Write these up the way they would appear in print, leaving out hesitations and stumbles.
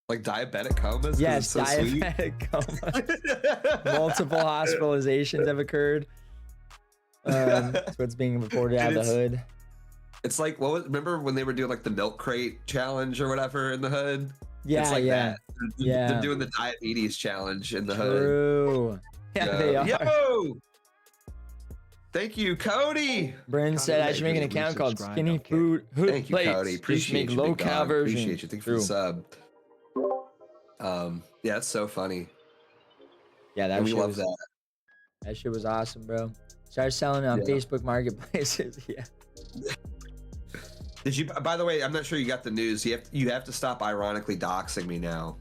Like diabetic comas? Yes, it's so diabetic coma. Multiple hospitalizations have occurred. That's what's being reported out of the hood. It's like, remember when they were doing like the milk crate challenge or whatever in the hood? Yeah, it's like yeah. that. Yeah. They're doing the diabetes challenge in the True. hood. Yeah, they are. Yo! Thank you, Cody. Bryn said I should make an account called Skinny Food Hood Thank you, Plates. Cody. Appreciate Just you, make low big cal dog. version. Appreciate you. Thank you for the sub. Yeah, it's so funny. Yeah, that we shit love was, that. That shit was awesome, bro. Start selling it on Facebook Marketplaces. Yeah. Did you? By the way, I'm not sure you got the news. You have to stop ironically doxing me now.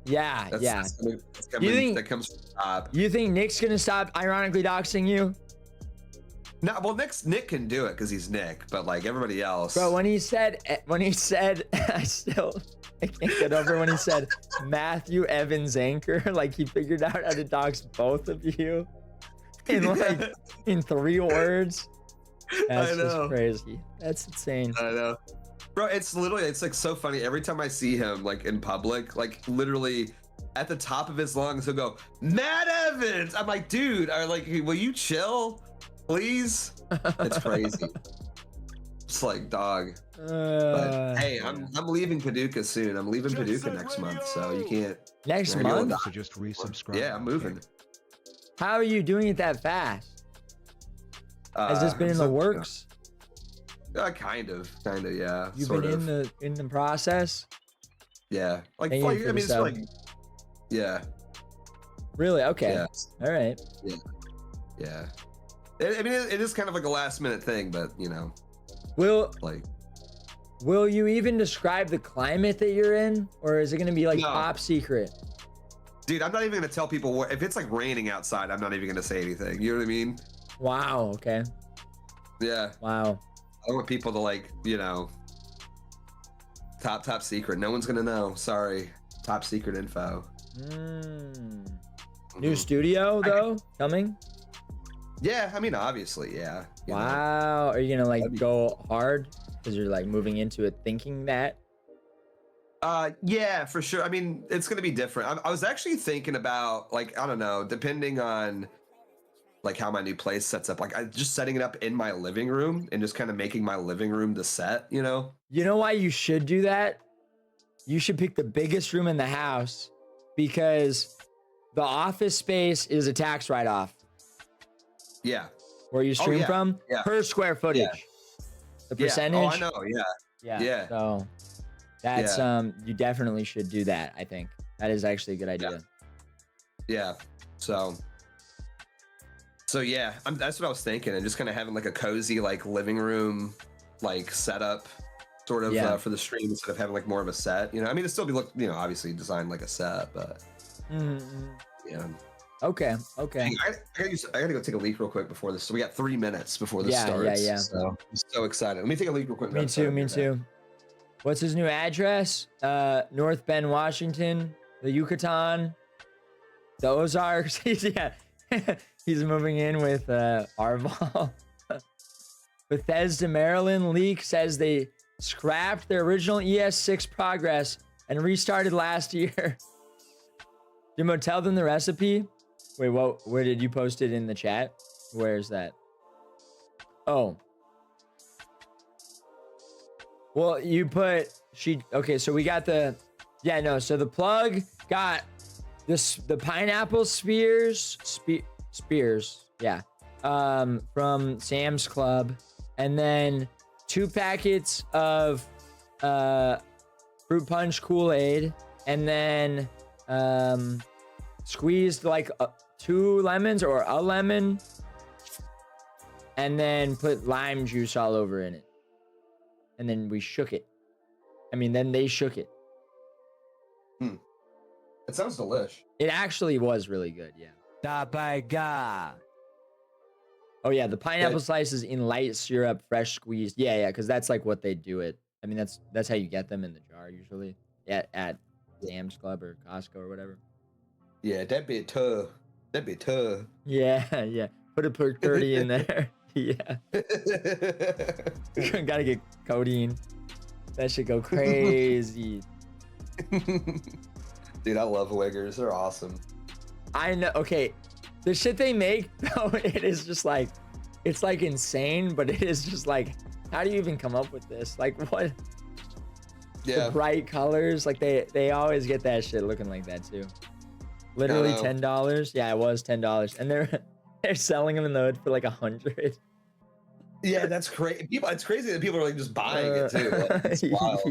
Yeah, That's that comes from the top. You think Nick's gonna stop ironically doxing you? No, well, Nick can do it because he's Nick, but like everybody else. Bro, when he said, I can't get over when he said Matthew Evans anchor, like he figured out how to dox both of you in like in 3 words. That's just crazy. That's insane. I know. Bro, it's like so funny. Every time I see him like in public, like literally at the top of his lungs, he'll go, Matt Evans. I'm like, dude, will you chill, please? It's crazy. It's like, dog. But hey, I'm leaving Paducah soon. I'm leaving Paducah next month, so you can't. Next month? So just resubscribe. Yeah, I'm moving. How are you doing it that fast? Has this been in the works? Kind of, yeah. You've been in the process? Yeah, I mean, it's like, yeah. Really? Okay. Yeah. All right. Yeah. I mean, it is kind of like a last minute thing, but you know. Will you even describe the climate that you're in, or is it gonna be like top secret? Dude, I'm not even gonna tell people if it's like raining outside. I'm not even gonna say anything. You know what I mean? Wow. Okay. Yeah. Wow. I want people to like, you know, top secret. No one's gonna know. Sorry, top secret info. New studio though coming. Yeah, I mean, obviously, yeah. Wow. Are you gonna like go hard because you're like moving into it thinking that? Yeah, for sure. I mean, it's gonna be different. I was actually thinking about like, I don't know, depending on like how my new place sets up, like just setting it up in my living room and just kind of making my living room the set, you know? You know why you should do that? You should pick the biggest room in the house because the office space is a tax write-off. Yeah. Where you stream from per square footage. Yeah. The percentage. Oh, I know. Yeah. So that's you definitely should do that. I think that is actually a good idea. Yeah. So yeah, that's what I was thinking, and just kind of having like a cozy like living room like setup sort of for the stream instead of having like more of a set. You know, I mean, it still be obviously designed like a set, but yeah. Okay. I gotta go take a leak real quick before this. So we got 3 minutes before this starts. Yeah. So I'm so excited. Let me take a leak real quick. Me too. What's his new address? North Bend, Washington, the Yucatan, the Ozarks. He's moving in with Arval. Bethesda, Maryland. Leak says they scrapped their original ES6 progress and restarted last year. Jimbo, tell them the recipe. Wait, where did you post it in the chat? Where's that? Oh. Well, you put okay, so we got so the plug got the pineapple spears, from Sam's Club, and then 2 packets of fruit punch Kool-Aid, and then squeezed like 2 lemons or a lemon, and then put lime juice all over in it, and then we shook it. Then they shook it. It sounds delish. It actually was really good, yeah. Oh yeah, the pineapple slices in light syrup, fresh squeezed. Yeah, because that's like what they do it. That's how you get them in the jar usually at Sam's Club or Costco or whatever. Yeah, that'd be tough. Yeah. Put a perk 30 in there. Yeah. Gotta get codeine. That should go crazy. Dude, I love wiggers. They're awesome. I know. Okay, the shit they make though, it is just like, it's like insane, but it is just like, how do you even come up with this? Like what? Yeah. The bright colors, like they always get that shit looking like that too. Literally $10. Yeah, it was $10, and they're selling them in the hood for like 100. Yeah, that's crazy. People, it's crazy that people are like just buying it too. Like, it's wild.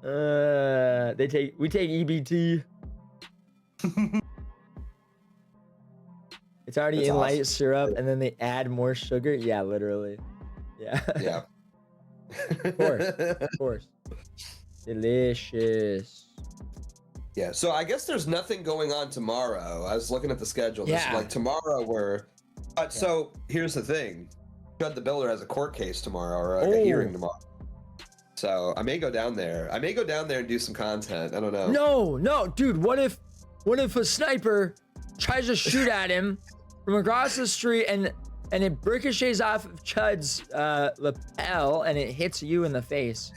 Yeah. We take EBT. It's already That's in light awesome. syrup, and then they add more sugar. Yeah, literally. Yeah. Yeah. Of course. Delicious. Yeah. So I guess there's nothing going on tomorrow. I was looking at the schedule. There's, Yeah. like tomorrow we're. So here's the thing. Judd the Builder has a court case tomorrow, or like a hearing tomorrow. So I may go down there. I may go down there and do some content. I don't know. No, dude. What if a sniper tries to shoot at him from across the street and it ricochets off of Chud's lapel and it hits you in the face?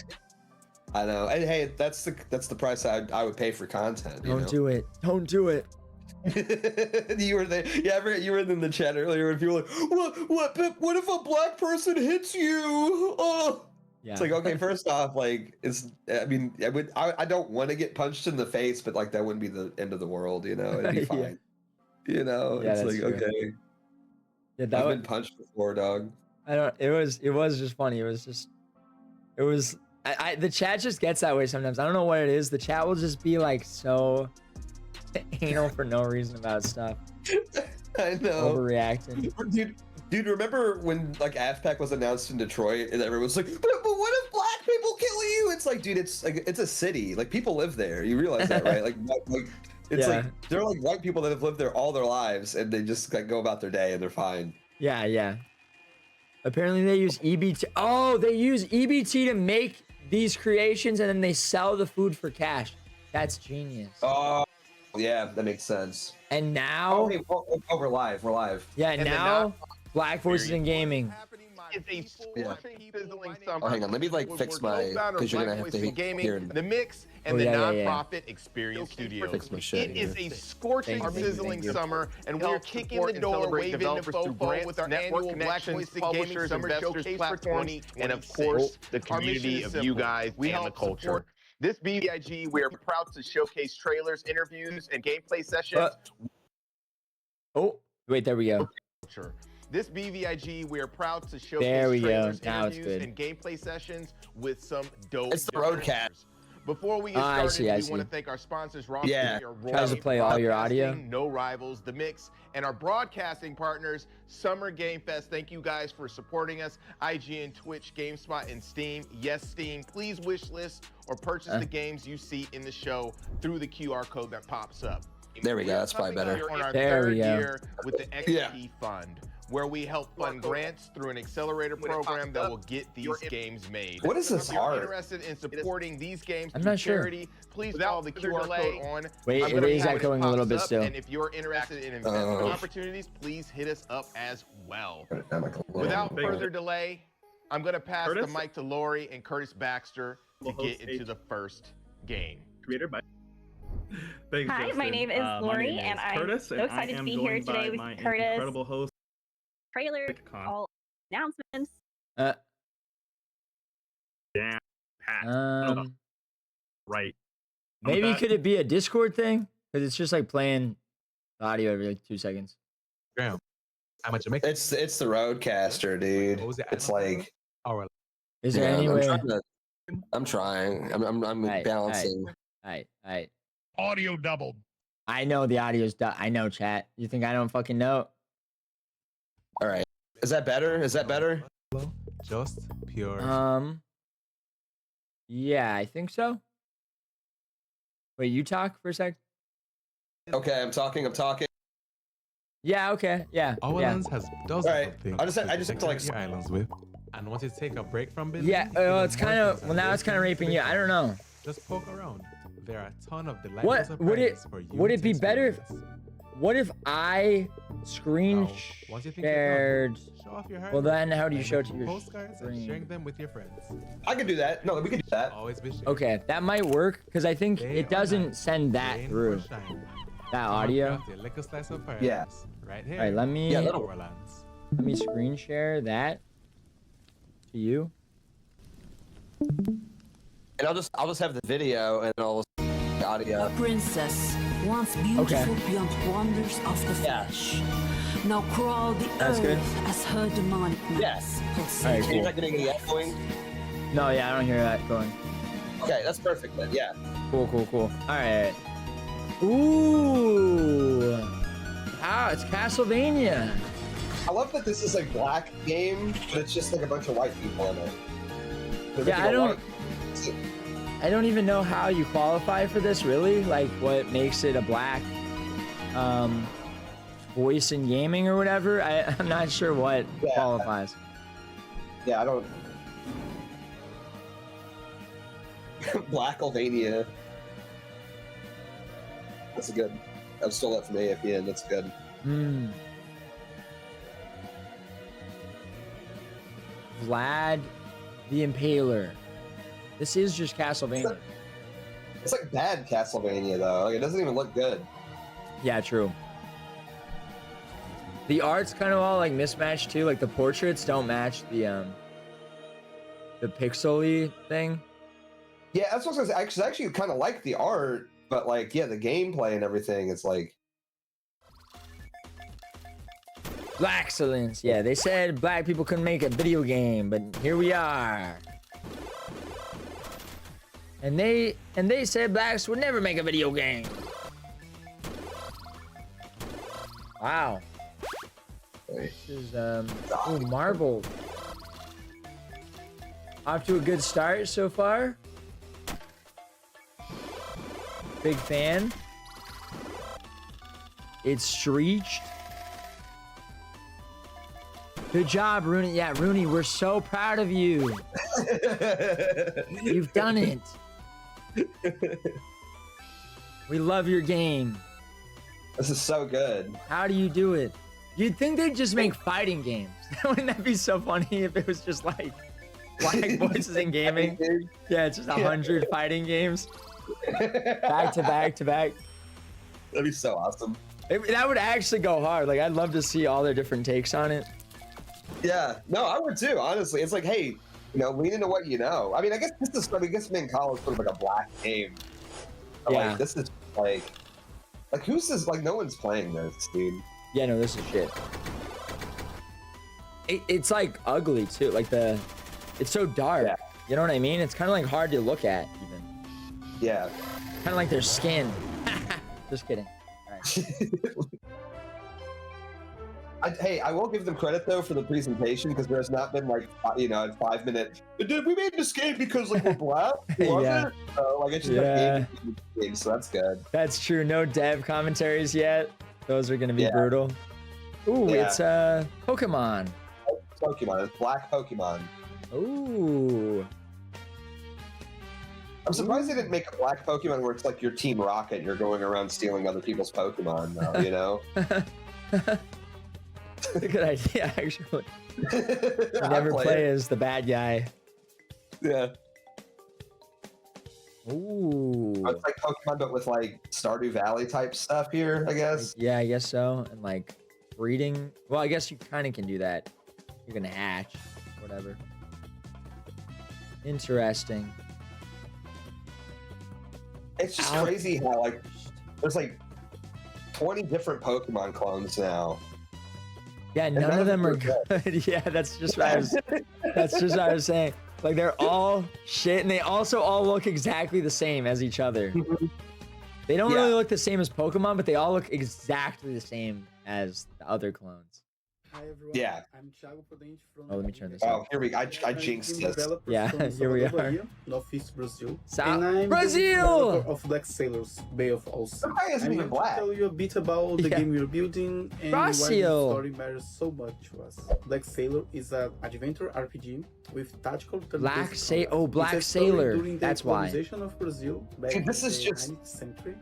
I know. And hey, that's the price I would pay for content. Don't do it. Don't do it. You were there. Yeah, you were in the chat earlier when people were like, what if a black person hits you? Oh. Yeah. It's like, okay, first off, like, I mean, I don't want to get punched in the face, but like that wouldn't be the end of the world, you know? It'd be fine. You know, Yeah, it's that's like, true. okay. Yeah, I've been punched before, dog. it was just funny. The chat just gets that way sometimes. I don't know what it is. The chat will just be like so anal for no reason about stuff. I know. Overreacting. Dude, remember when like AFPAC was announced in Detroit and everyone was like, but what if black people kill you? It's like, dude, it's like, it's a city. Like, people live there. You realize that, right? Like it's like they're like white people that have lived there all their lives and they just like go about their day and they're fine. Yeah. Apparently they use EBT. Oh, they use EBT to make these creations and then they sell the food for cash. That's genius. Oh, yeah, that makes sense. And now, we're live. Yeah, and now Black Voices in Gaming. It's a sizzling summer. Oh, hang on, let me like fix my, because you're gonna have to hear the mix and the nonprofit Experience Studios. Fix my shit It is here. a scorching, sizzling summer, and we're kicking the door, waving the fofo with our annual Black Voices Gaming Summer Showcase for 2026. And of course, the community of you guys and the culture. This BVIG, we are proud to showcase trailers, interviews, and gameplay sessions. Oh, wait, there we go. This BVIG, we are proud to showcase There we go. trailers, Now it's interviews, good. and gameplay sessions with some dope. It's the Roadcast. Before we get I started, see. we want to thank our sponsors, Ross. Yeah. Tries to play all your audio. No Rivals, The Mix, and our broadcasting partners, Summer Game Fest. Thank you guys for supporting us. IGN, Twitch, GameSpot, and Steam. Yes, Steam. Please wish list or purchase the games you see in the show through the QR code that pops up. There we go. That's probably better. We're on our There third we go. year with the XP Fund, where we help fund grants through an accelerator program that will get these games made. What is this If you're art? interested in supporting these games I'm through not sure. charity, please follow the QR code on. Wait, I'm it gonna is have echoing a little bit pops up, still. And if you're interested in investment opportunities, please hit us up as well. Without further delay, I'm going to pass the mic to Lori and Curtis Baxter to get into the first game. Creator by. Thanks, Hi, Justin. my name is Lori, name is and I'm Curtis, so and excited I to am be here joined by today with my Curtis. incredible host. Trailer, Con. all announcements. Damn, Pat. Right. Maybe could it be a Discord thing? Because it's just like playing the audio every like 2 seconds. Graham, how much you make? It's the Roadcaster, dude. What was it? It's like, Oh, Is there yeah, any way? I'm trying. I'm Alright, balancing. Alright. Audio doubled. I know the audio's done. I know, chat. You think I don't fucking know? All right. Is that better? just pure. Yeah, I think so. Wait, you talk for a sec? Okay, I'm talking. Yeah, okay. Yeah. Our yeah. Islands has dozens Alright, of things I just have to, decorate like, your islands with. And once you take a break from building, Yeah, it's kind of, well, now it's kind of raping you. I don't know. Just poke around. There are a ton of delightful What would it surprises for you would to it be better if experience. What if I screen Now, once you think you're shared? done, show off your hard Well, work then how do you by show it to making your postcards and screen? sharing them with your friends? I can do that. No, we can do that. Always be sharing. Okay, that might work because I think Day it or doesn't night, send that rain or through shine, that someone audio. craft a liquor slice of Yeah. paradise right here. All right, let me Yeah, in that'll- Overlands. let me screen share that to you. And I'll just have the video and I'll the audio. A princess, once beautiful beyond wonders of the Yeah. flesh. Now crawl the That's earth good. as her demonic Yes. pulsates. All right, You're cool. not getting that going? No, yeah, I don't hear that going. Okay, that's perfect then. Yeah. Cool. All right. Ooh. Ah, it's Castlevania. I love that this is a black game, but it's just like a bunch of white people in it. They're Yeah, making I a don't- white- I don't even know how you qualify for this, really. Like, what makes it a black voice in gaming or whatever. I'm not sure what Yeah. qualifies. Yeah, I don't. Blacklevania. That's good. I've stole that from AFN. That's good. Hmm. Vlad the Impaler. This is just Castlevania. It's like bad Castlevania though. Like it doesn't even look good. Yeah, true. The art's kind of all like mismatched too. Like the portraits don't match the pixely thing. Yeah, that's what I was gonna say. I actually kind of like the art, but like, yeah, the gameplay and everything, it's like. Black excellence. Yeah, they said black people couldn't make a video game, but here we are. And they said blacks would never make a video game. Wow. This is ooh, marble. Off to a good start so far. Big fan. It's streached. Good job, Rooney. Yeah, Rooney, we're so proud of you. You've done it. We love your game. This is so good. How do you do it? You'd think they'd just make fighting games. Wouldn't that be so funny if it was just like black voices in gaming? Yeah, it's just 100 fighting games. Back to back to back. That'd be so awesome. That would actually go hard. Like, I'd love to see all their different takes on it. Yeah, no, I would too. Honestly, it's like, hey, you know, lean into what you know. I mean, I guess this is. I guess Mancala is sort of like a black game. But, Yeah. Like, this is like who's this? Like, no one's playing this, dude. Yeah, no, this is shit. It's like ugly too. Like it's so dark. Yeah. You know what I mean? It's kind of like hard to look at even. Yeah. Kind of like their skin. Just kidding. All right. Hey, I will give them credit though for the presentation because there's not been like you know, a 5-minute. We made this game because like we're black. Was Yeah. it? So, like it's just Yeah. a game, so that's good. That's true. No dev commentaries yet. Those are gonna be Yeah. brutal. Ooh, Yeah. it's Pokemon. Pokemon, it's black Pokemon. Ooh. I'm surprised they didn't make a black Pokemon where it's like your Team Rocket, you're going around stealing other people's Pokemon, though, you know? That's a good idea, actually. You I never play it. as the bad guy. Yeah. Ooh. It's like Pokemon, but with like Stardew Valley type stuff here, I guess. Yeah, I guess so. And like breeding. Well, I guess you kind of can do that. You're gonna hatch, whatever. Interesting. It's just Ow. crazy how like there's like 20 different Pokemon clones now. Yeah, And none of them are good. Yeah, that's just what I was. That's just what I was saying. Like they're all shit, and they also all look exactly the same as each other. They don't Yeah. really look the same as Pokemon, but they all look exactly the same as the other clones. Hi everyone. Yeah. I'm Thiago Prudente from. Oh, let me turn this Oh, up. here we go. I jinxed this. Yeah, here we are. Northeast Brazil. South- And I'm Brazil! the developer of Black Sailors Bay of All-Sea. That guy isn't I'm even going black. to tell you a bit about the Yeah. game we're building and why the Brazil! story matters so much to us. Black Sailor is an adventure RPG with tactical Black turn-based Sa- combat. oh, Black It's a story Sailor. during the That's why. colonization of Brazil back Dude, this in is the just- 19th century.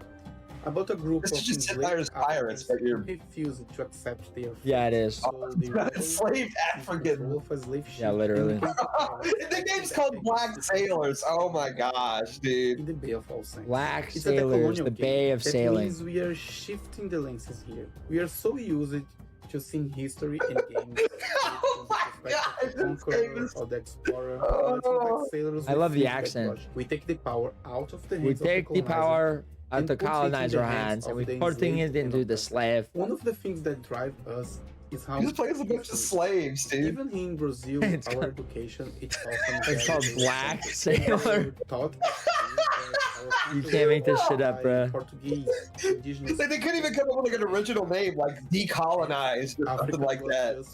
about a group This of is just Sid enslaved Meier's Pirates, but Africans you're- who refused to accept their fate. Yeah, it is. So they rebelled Enslaved against the African. rule of a slave ship Yeah, literally. and became pirates. The game's called Black Sailors. Oh my gosh, dude. In the Bay of All Saints. Black It's a Sailors, decolonial the game. Bay of That Sailing. means we are shifting the lenses here. We are so used to seeing history in games. Oh my God, this game is- Or the explorer. Oh. Black Sailors, I we love the flip that accent. logic. We take the power out of the We hands of take the colonizer power out and the put it in colonizer the hands and of we the put it enslaved into and the oppressed. slave. One of the things that drive us is how He just plays a bunch of slaves, dude. even in Brazil, It's our called- education it's often It's called very Black basic. Sailor. Taught You can't make this shit up, bruh. Portuguese, indigenous. They couldn't even come up with like an original name, like decolonized or something like that.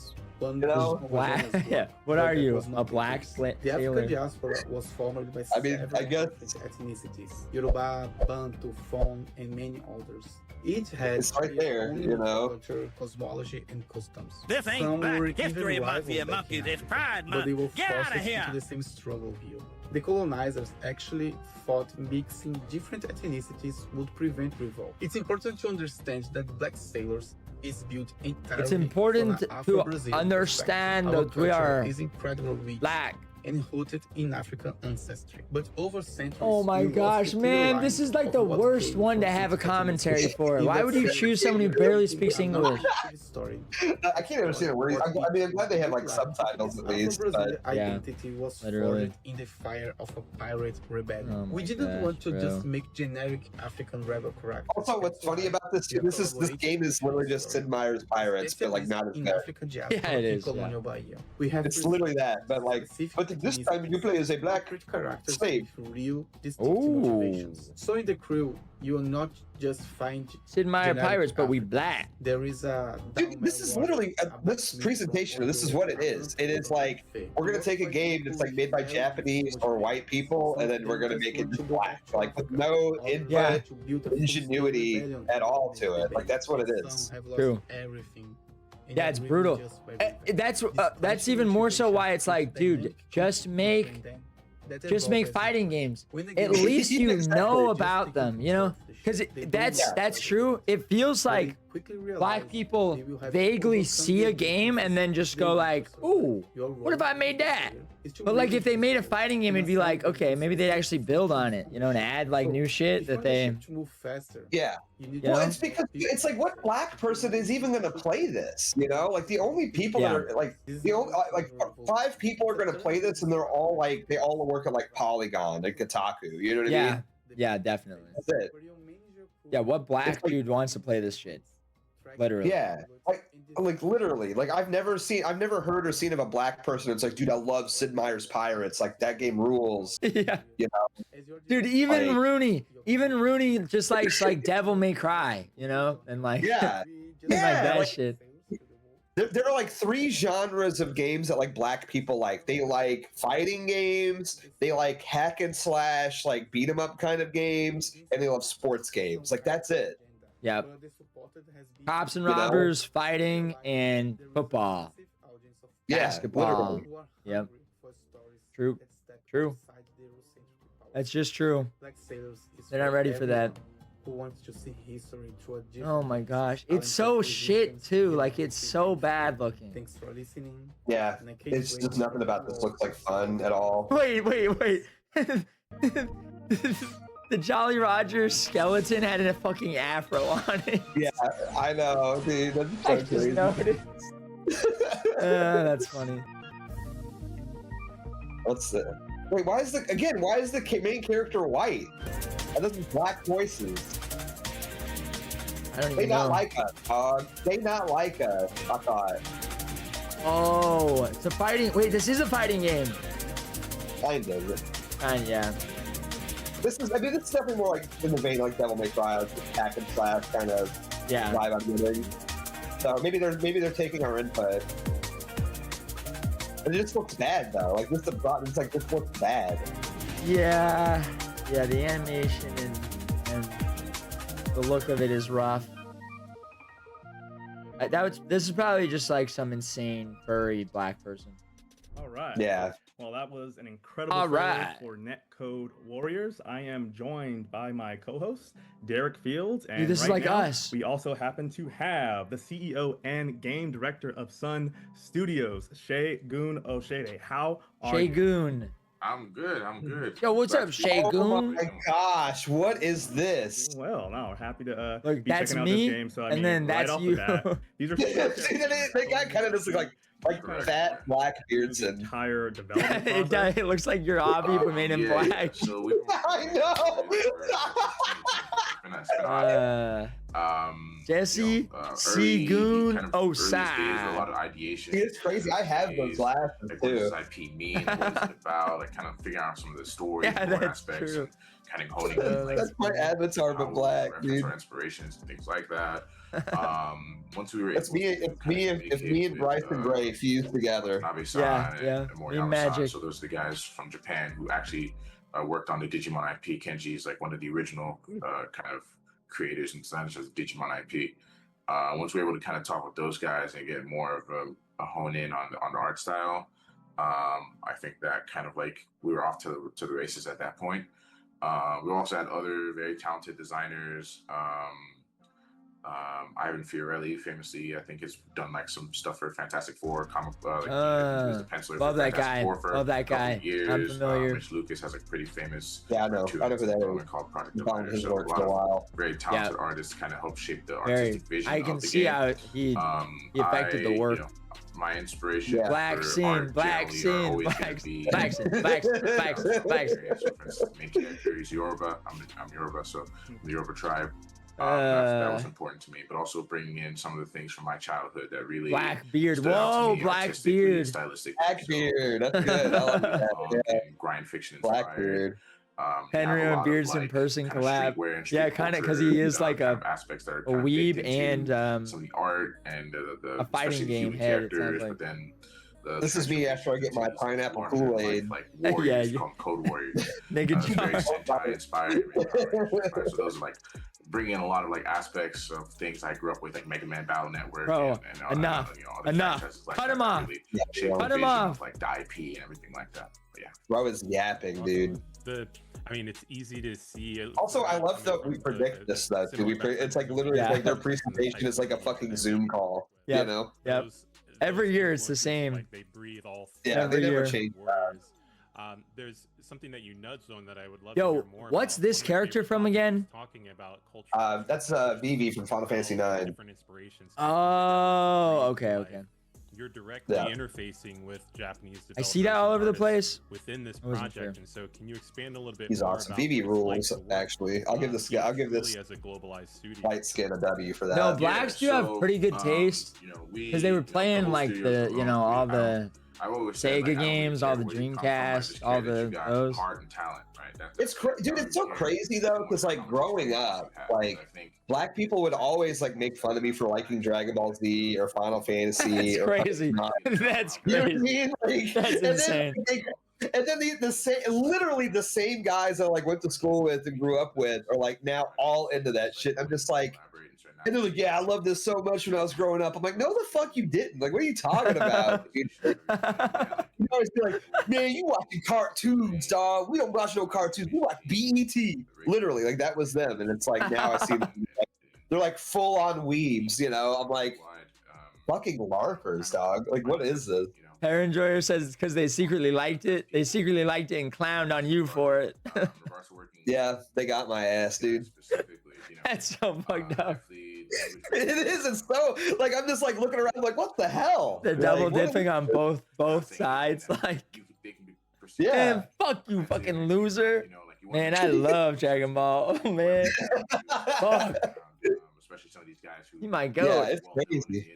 You know? Black. Yeah. What are you? A black The African sailor? diaspora was formed by I mean, several I guess- different ethnicities: Yoruba, Bantu, Fon, and many others. Each had It's right their there, own you know? culture, cosmology, and customs. This ain't Some Black were History even Month, you rivals back monkeys. in It's Africa, Pride but they were Month. Get forced out of here. into the same struggle here. The colonizers actually thought mixing different ethnicities would prevent revolt. It's important to understand that Black Sailors is built entirely It's important from an to Afro-Brazilian understand perspective. that we Our culture are is incredibly rich black. and rooted in African ancestry. But over centuries, Oh my we lost gosh, the man, line this is like of the what worst came one to from have a its commentary ethnicity. for. In Why that would you sense, choose someone who we barely are speaks thinking English? about the story. I can't understand a word. I'm glad they have like subtitles at least. Afro-Brazilian But Yeah, identity was literally. forged in the fire of a pirate rebellion. Oh my We didn't gosh, want to bro. just make generic African rebel characters. also, what's funny about this? This game is literally just Sid Meier's Pirates, but like not as in good. African diaspora Yeah, it in is, colonial Bahia. We have It's literally that, but like, but this time you play as a black characters slave. with real distinctive Ooh. motivations. So in the crew, you will not just find Sid Meier generic Pirates, but we Africans. black. There is a Dude, this is literally this presentation. This is what it is. It is like we're gonna take a game that's like made by Japanese or white people, and then we're gonna make it just black, like with no input, Yeah. ingenuity at all to it. Like that's what it is. True. Yeah, it's brutal. That's even more so why it's like, dude, just make fighting games. At least you know about them, you know? Because that's true. It feels like black people vaguely see a game and then just go like, ooh, what if I made that? But like if they made a fighting game, it'd be like, okay, maybe they'd actually build on it, you know, and add like new shit that they. Yeah. You Well, know? it's because it's like what black person is even gonna play this? You know, like the only people that are like the only like 5 people are gonna play this, and they're all like they all work at like Polygon and Kotaku. You know what I mean? Yeah, definitely. That's it. Yeah, what black It's like- dude wants to play this shit? Literally. Yeah, like literally, like I've never heard or seen of a black person. It's like, dude, I love Sid Meier's Pirates. Like that game rules. Yeah. You know, Dude, even Like- Rooney just likes like Devil May Cry, you know, and like yeah. like that like- shit. There are like 3 genres of games that like black people like. They like fighting games, they like hack and slash, like beat 'em up kind of games, and they love sports games. Like that's it. Yep. Cops and You know? robbers, fighting, and football. Yeah, Basketball. literally. Yep. True. True. That's just true. They're not ready for that. Who wants to see history through a different Oh my gosh. lens, It's so talented shit musicians, too. Like creative it's so thinkers. bad looking. Thanks for listening. Yeah, And I can't it's wait just to nothing about know this looks like more fun at all. Wait. The Jolly Roger skeleton had a fucking afro on it. Yeah, I know, dude. That's so I just crazy. noticed. That's funny. What's the? Wait, why is the main character white? And this is black voices. I don't They even not know. like us, dog. They not like us. I thought. Oh, it's a fighting. Wait, this is a fighting game. Kind of. And yeah. This is definitely more like in the vein like Devil May Cry, like the hack and slash kind of Yeah. vibe I'm getting. So maybe they're taking our input. It just looks bad though. Like this looks bad. Yeah. Yeah, the animation and the look of it is rough. This is probably just like some insane furry black person. All right. Yeah. Well, that was an incredible All trailer right. for Netcode Warriors. I am joined by my co-host, Derek Fields. And Dude, this is right like now, us. we also happen to have the CEO and game director of Sun Studios, Shagun Oshede. How are you? Shagun. I'm good. I'm good. Yo, what's up, Oh Shagun? my gosh, what is this? Well, no, happy to Look, be that's checking out me, this game. So, I and mean, then right that's off you. the bat, these are That guy kind of just look like fat black Beardson. entire development it, process. it looks like you're Avi, but made him black. So we I know. Jesse Seagoon Seagoon a lot Osai. of ideation. It's crazy. I have those glasses Like, what does too. IP mean? What is it about? Like, kind of figuring out some of the stories, Yeah, more that's aspects, true. and kind of honing in, like, That's my avatar, but black, reference dude. our inspirations and things like that. Once we were It's me. It's me and Bryson Gray fused together. Yeah. Me and Magic. So those are the guys from Japan who actually worked on the Digimon IP. Kenji is like one of the original kind of creators and designers of the Digimon IP. Once we were able to kind of talk with those guys and get more of a hone in on the art style, I think that kind of like we were off to the races at that point. We also had other very talented designers. Ivan Fiorelli, famously, I think has done like some stuff for Fantastic Four comic. He was the penciler love for that Fantastic guy. Four for Love that a couple guy. of years. I'm familiar. Mitch Lucas has a pretty famous. Yeah, I know. I know who that is. Called Product I've followed Designer. his So work a for lot a while. of very talented artists kind of help shape the Very. artistic vision. I can of the see game. how he affected the work. My inspiration. Yeah. Black for scene, art black generally are scene, always black gonna be- black scene, black scene, black scene, black scene. So for instance, the main character is Yoruba. I'm Yoruba, so the Yoruba tribe. That was important to me, but also bringing in some of the things from my childhood that really Black beard. stood out to Whoa, me black artistically and beard. stylistically. Blackbeard. That's good. I like that. Yeah. And grind fiction inspired. Blackbeard. Henry and Beardson person collab. Yeah, kind of, because he is like a weeb and some of the art and the a fighting especially the game human head, it sounds characters, like. but then This is me after I get my pineapple Kool-Aid. Like warriors Yeah, called Code Warriors. Nigga Very John. Sentai inspired. So those are like bringing in a lot of like aspects of things I grew up with, like Mega Man Battle Network. Bro, and enough. other Enough. franchises like Cut that him that off. really Yeah, shaped cut the him vision off. of, like the IP and everything like that. But yeah. Bro is yapping, dude. I mean, it's easy to see. Also, I love that we predict this stuff. Too. It's like literally Yeah. like their presentation is like a fucking Zoom call. Yep. You know? Yep. Every year it's the same. Like they breathe all. Yeah, Every they never year. change. Warriors. There's something that you nudged on that I would love Yo, to hear more what's about. this One of character your from topics again? Talking about culture. That's Vivi from Final Fantasy IX. Different inspirations. Oh, okay, okay. You're directly Yeah. interfacing with Japanese I see that all over the place. within this I wasn't project, sure. and so can you expand a little bit He's more awesome. about Vivi what it's like rules, to work, actually. I'll give this guy. I'll give this as a globalized studio. light skin a W for that. No, blacks do have pretty good taste because they were playing like the, you know, all the Sega games, all the Dreamcast, all the those. Heart and talent, right? It's dude. It's so crazy though, because like growing up, like black people would always like make fun of me for liking Dragon Ball Z or Final Fantasy. That's or crazy. That's You know what I crazy. mean? Like, That's and then insane. And then the same, literally the same guys I like went to school with and grew up with are like now all into that shit. I'm just like, and they're like, yeah, I love this so much when I was growing up. I'm like, no, the fuck you didn't. Like, what are you talking about? You always be like, man, you watching cartoons, dog. We don't watch no cartoons. We watch BET. Literally, like that was them. And it's like now I see them, they're like full on weebs. You know, I'm like, fucking larpers, dog. Like, what is this? Hair Enjoyer says because they secretly liked it. They secretly liked it and clowned on you for it. Yeah, they got my ass, dude. That's so fucked up. It is. It's so like I'm just like looking around, like, what the hell? They're Like, double what- dipping on both sides. Like, Yeah. man, fuck you, fucking loser. Man, I love Dragon Ball. Oh, man. Fuck. Especially some of these guys who You might go. Yeah, it's crazy.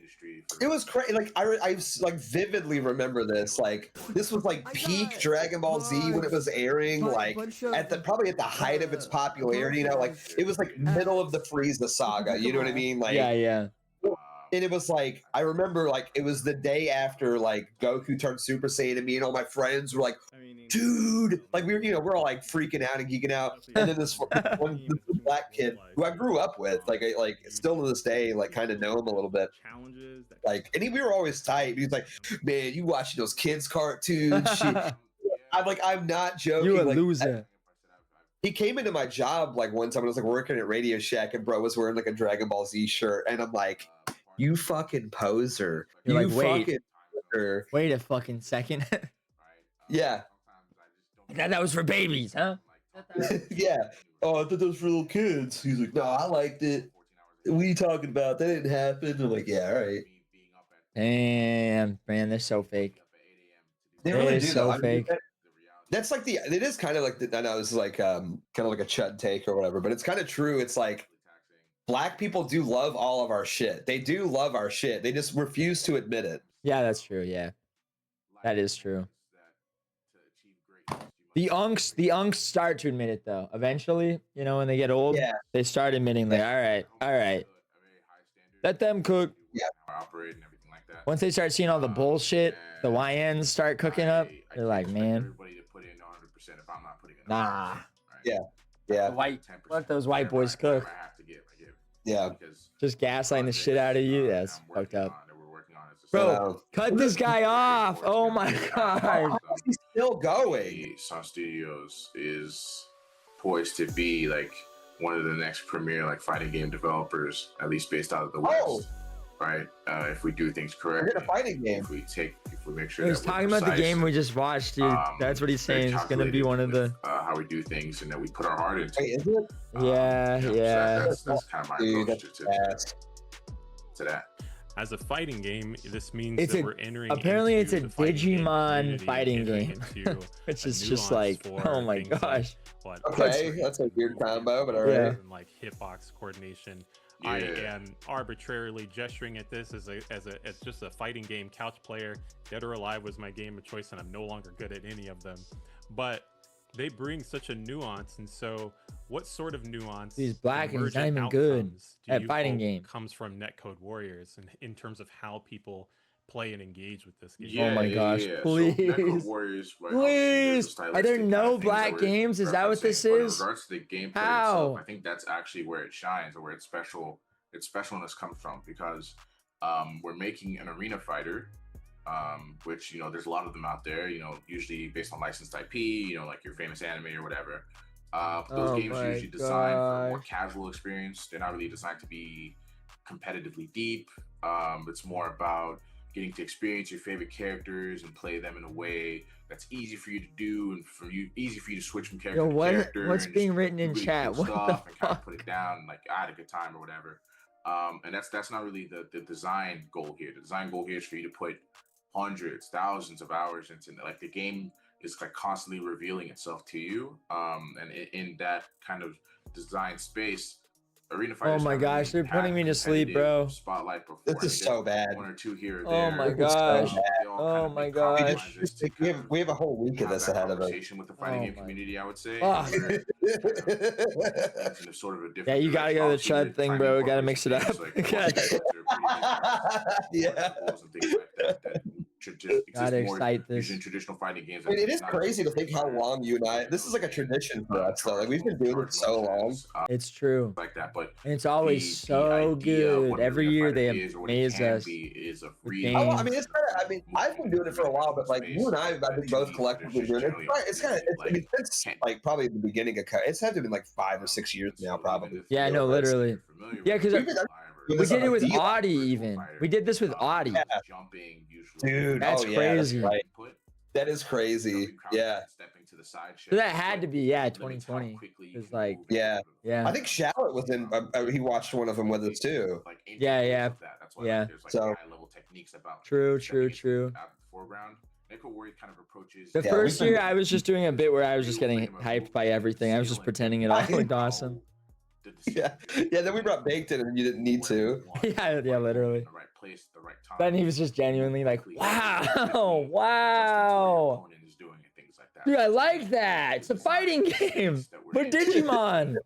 It was crazy. Like I like vividly remember this. Like this was like peak Dragon Ball Z when it was airing. Like at the probably at the height of its popularity. You know, like it was like middle of the Frieza saga. You know what I mean? Like Yeah. And it was like I remember like it was the day after like Goku turned Super Saiyan, and me and all my friends were like, dude, like we were, you know, we're all like freaking out and geeking out. And then this one this black kid who I grew up with, like still to this day, like kind of know him a little bit. Like, and we were always tight. He was like, man, you watching those kids cartoons? Shit. I'm not joking. You a like, loser. He came into my job like one time when I was like working at Radio Shack, and bro was wearing like a Dragon Ball Z shirt, and I'm like, "You fucking poser! You're You like, wait. fucking poser!" Wait a fucking second. Yeah, I thought that was for babies, huh? yeah. Oh, I thought those were little kids. He's like, "No, I liked it. What are you talking about? That didn't happen." I'm like, "Yeah, all right." Damn, man, they're so fake. They really do, so though. I mean, fake. that's like it is kind of like I know this is like kind of like a chud take or whatever, but it's kind of true. It's like Black people do love all of our shit. They do love our shit. They just refuse to admit it. Yeah, that's true. Yeah, that is true. The unks start to admit it though. Eventually, you know, when they get old, Yeah. they start admitting like, all right, let them cook. Yeah. Operate and everything like that. Once they start seeing all the bullshit, the YNs start cooking up. They're like, man, Everybody to put in 100% if I'm not putting in. nah. Yeah. Yeah. Let those white boys cook. I have to give. I give. Yeah. Because Just gaslighting the shit out of you. That's fucked up. that we're working on is Bro, cut this guy off. Oh my god. He's still going. Sun Studios is poised to be like one of the next premier like fighting game developers, at least based out of the West. Oh. Right? If we do things correctly. We're in a fighting game. If we make sure He's that we're talking about the precise, game we just watched, dude. That's what he's very saying. It's gonna be one of the. how we do things and that we put our heart into. Wait, is it? Yeah, So yeah. that's kind of my Dude, approach that's to that. As a fighting game, this means It's that a- we're entering. apparently into it's a the fighting game Digimon community, fighting getting game, into which a is just nuance like, for oh my things like gosh. what Okay, that's a weird combo, but all right. and like hitbox coordination. I Yeah. am arbitrarily gesturing at this as just a fighting game couch player. Dead or Alive was my game of choice, and I'm no longer good at any of them. But they bring such a nuance, and so what sort of nuance? He's black and he's not emergent even good outcomes do at you fighting hope game. comes from Netcode Warriors, and in terms of how people play and engage with this game. Oh my gosh, So please. Netcode Warriors, right, obviously, Please. there's a Are there stylistic no kind of things that black we're games? Is that what this referencing, but is? In regards to the gameplay How? itself, I think that's actually where it shines or where its specialness comes from, because we're making an arena fighter, which, you know, there's a lot of them out there, you know, usually based on licensed IP, you know, like your famous anime or whatever. But those Oh games are my usually designed for a more gosh. casual experience. They're not really designed to be competitively deep. It's more about getting to experience your favorite characters and play them in a way that's easy for you to do and easy for you to switch from character Yo, to what? character. What's and being just written do in really chat? cool What the stuff and kind of fuck? put it down and like I had a good time or whatever. And that's not really the design goal here. The design goal here is for you to put hundreds, thousands of hours into like the game is like constantly revealing itself to you. And in that kind of design space, arena fighters. Oh my haven't gosh, really they're putting had me to sleep, competitive bro. Spotlight before. This I mean, is so there's bad. one or two here or Oh there. my This is so gosh. bad. They all Oh kind of my make gosh. compromises to kind of We have a whole week of have this that ahead of us. conversation with the fighting Oh game my- community, I would say. Fuck. where, in a sort of a different Yeah, you gotta go to the direction. Obviously, chud thing, trying bro. to We gotta incorporate mix it some up. things like God. multiplayers are pretty Yeah. rules and things like that should just Gotta exist more excite this. using traditional fighting games. I mean, it is Not crazy to just think how long you and I. This is like a tradition for us, though. Like we've been doing it so long. It's true. Like that, but And it's always the so idea of good. what an Every arena year fighter they is or what it amaze can us. be is a with free. games. Oh, I mean, it's kind of. I mean, I've been doing it for a while, but like you and I been both collectively doing it. It's kind of. I mean, since like probably the beginning of. It's had to be like 5 or 6 years now, probably. Yeah, no, literally. Yeah, because we did it with Audie even. We did this with Audie. Yeah. Dude, That's oh, yeah, crazy. right. That is crazy. Yeah. So that had to be, yeah, 2020. It's like, Yeah. yeah. I think Shallot was in. He watched one of them with us too. Yeah, yeah. Yeah. So. True, true, true. The Yeah, first we've been- year, I was just doing a bit where I was just getting hyped by everything. I was just pretending it all looked awesome. Yeah. Yeah. Then we brought Baked in, and you didn't need to. Yeah, yeah, literally. Then he was just genuinely like, wow, wow. Dude, I like that. It's a fighting game for Digimon.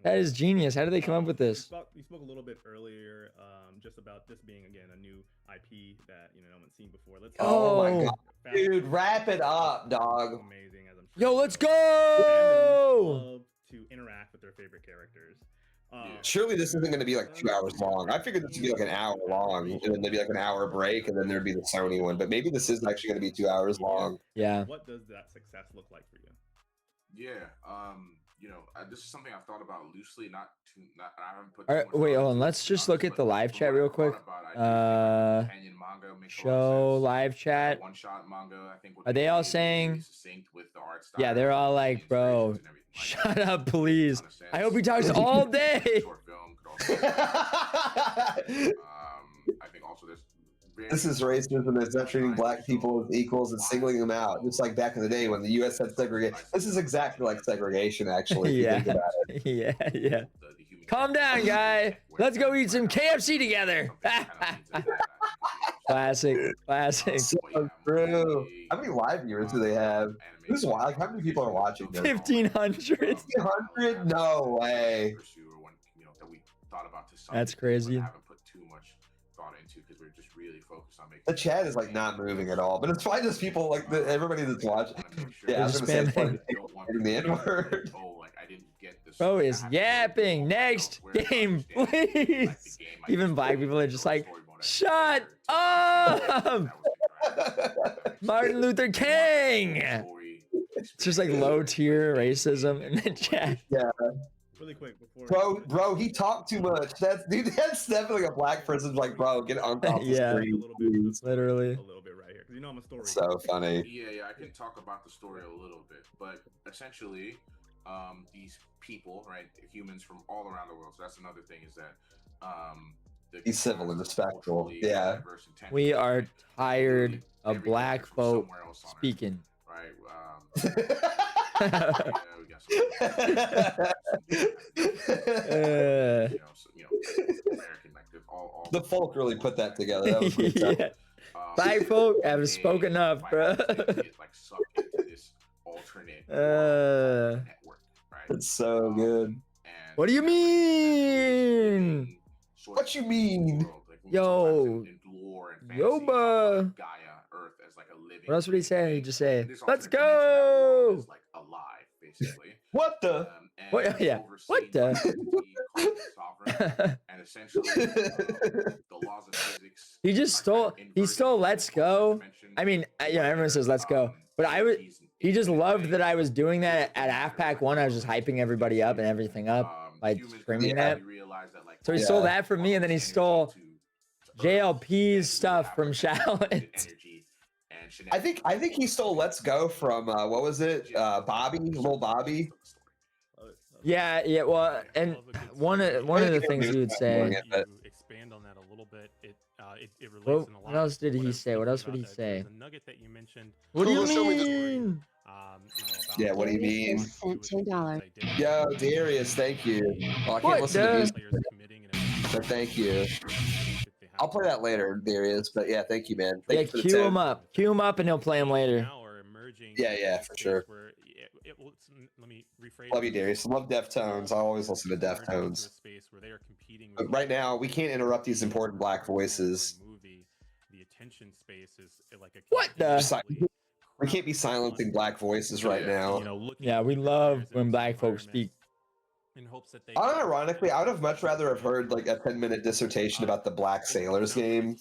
That is genius. How did they come up with this? We spoke a little bit earlier, just about this being again a new IP that no one's seen before. Let's Oh my Oh. god, dude, wrap it up, dog. Amazing, as I'm sure Yo, you let's know. go! Fandoms love to interact with their favorite characters. Surely this isn't going to be like 2 hours long. I figured this would be like an hour long, and then maybe like an hour break, and then there'd be the Sony one. But maybe this is actually going to be 2 hours long. Yeah. What does that success look like for you? Yeah. This is something I've thought about loosely. I haven't put. All right, wait, hold on. Let's just look at the live chat real quick. Show live chat. One-shot manga, I think. Are they all saying? Yeah, they're all like, bro, shut up, please. I hope he talks all day. I think also there's. This is racism. It's not treating black people as equals and singling them out. Just like back in the day when the U.S. had segregation. This is exactly like segregation, actually. If you think about it. Yeah. Calm down, guy. Let's go eat some KFC together. Classic. So true. How many live viewers do they have? Who's like? How many people are watching this? 1,500. 1,500? No way. That's crazy. The chat is like not moving at all, but it's fine. Just people like everybody that's watching. Yeah, I was gonna say it's fun. The N-word. Bro is yapping. Next game, please. Even black people are just like, shut up. Martin Luther King. It's just like low tier racism in the chat. Yeah. Really quick before. Bro, he talked too much. That's definitely a black person's like, bro, get on off the Yeah, screen. literally. A little bit right here, because you know I'm a story. So funny. Yeah, I can talk about the story a little bit, but essentially, these people, right, humans from all around the world. So that's another thing is that he's civil and respectful. Yeah. We are tired of black folk speaking. Right. The folk really put that together. That was pretty tough. Yeah. Black folk have spoken enough, bro. It's so good. What do you mean? What you mean? Yo, Yoba. What else would he say? He'd just say, "Let's go." What the? What? Yeah. What the? And essentially, the laws of physics. He just stole. He stole "Let's Go." I mean, everyone says "Let's go," but I would. He just loved that I was doing that at AFPAC 1. I was just hyping everybody up and everything up by screaming that. So he stole that from me, and then he stole JLP's stuff from Shalit. I think he stole "Let's Go" from what was it? Bobby, Lil Bobby. Yeah. Well, and one of the things he would say. Expand on that a little bit. It relates in a lot. What else did he say? What else would he say? The nugget that you mentioned. What do you mean? Yeah, what do you mean? $2. Yo, Darius, thank you. Oh, I can't listen to music, but thank you. I'll play that later, Darius. But yeah, thank you, man. Thank you for the cue tip. him up. Cue him up, and he'll play him later. Yeah, for sure. Let me rephrase. Love you, Darius. Love Deftones. I always listen to Deftones. But right now, we can't interrupt these important black voices. The attention space is like a what the? We can't be silencing black voices right now. Yeah, we love when black folks speak. In hopes that they Unironically, I would have much rather have heard like a 10-minute dissertation about the Black Sailors game.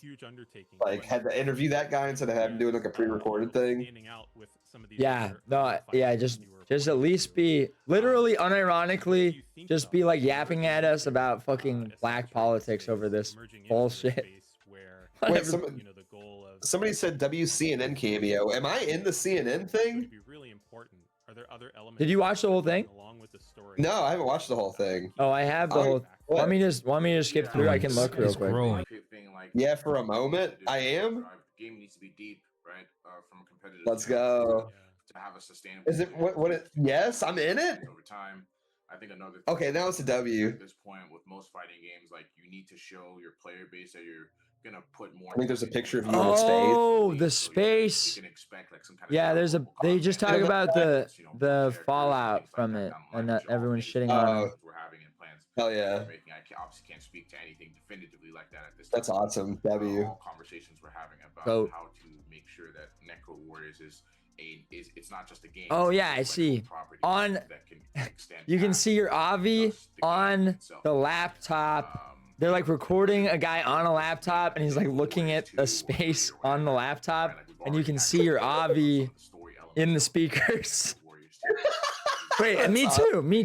Like, had to interview that guy instead of having doing like a pre-recorded thing. Yeah, no, yeah, just at least be literally unironically just be like yapping at us about fucking black politics over this bullshit. Wait, somebody said WCNN cameo. Am I in the CNN thing? Did you watch the whole thing? No, I haven't watched the whole thing. Oh, I have the whole. Want me to skip through? I can look real quick. Yeah, for a moment, I am. Game needs to be deep, right? From a competitive. Let's go. To have a sustainable. Is it what? Yes, I'm in it. Over time, I think another. Okay, now it's a W. At this point, with most fighting games, like you need to show your player base that you're gonna put more. I think there's a picture of you in space. Oh, the space. You can expect like some kind Yeah, there's a. They just talk about the fallout from it, and everyone's shitting on it. We're having in plans. Hell yeah. I obviously can't speak to anything definitively like that at this time. That's awesome. W. All conversations we're having about how to make sure that Necro Warriors is it's not just a game. Oh yeah, I see. On you can see your Avi on the laptop. They're like recording a guy on a laptop, and he's like looking at a space on the laptop, and you can see your Avi in the speakers. Wait, and me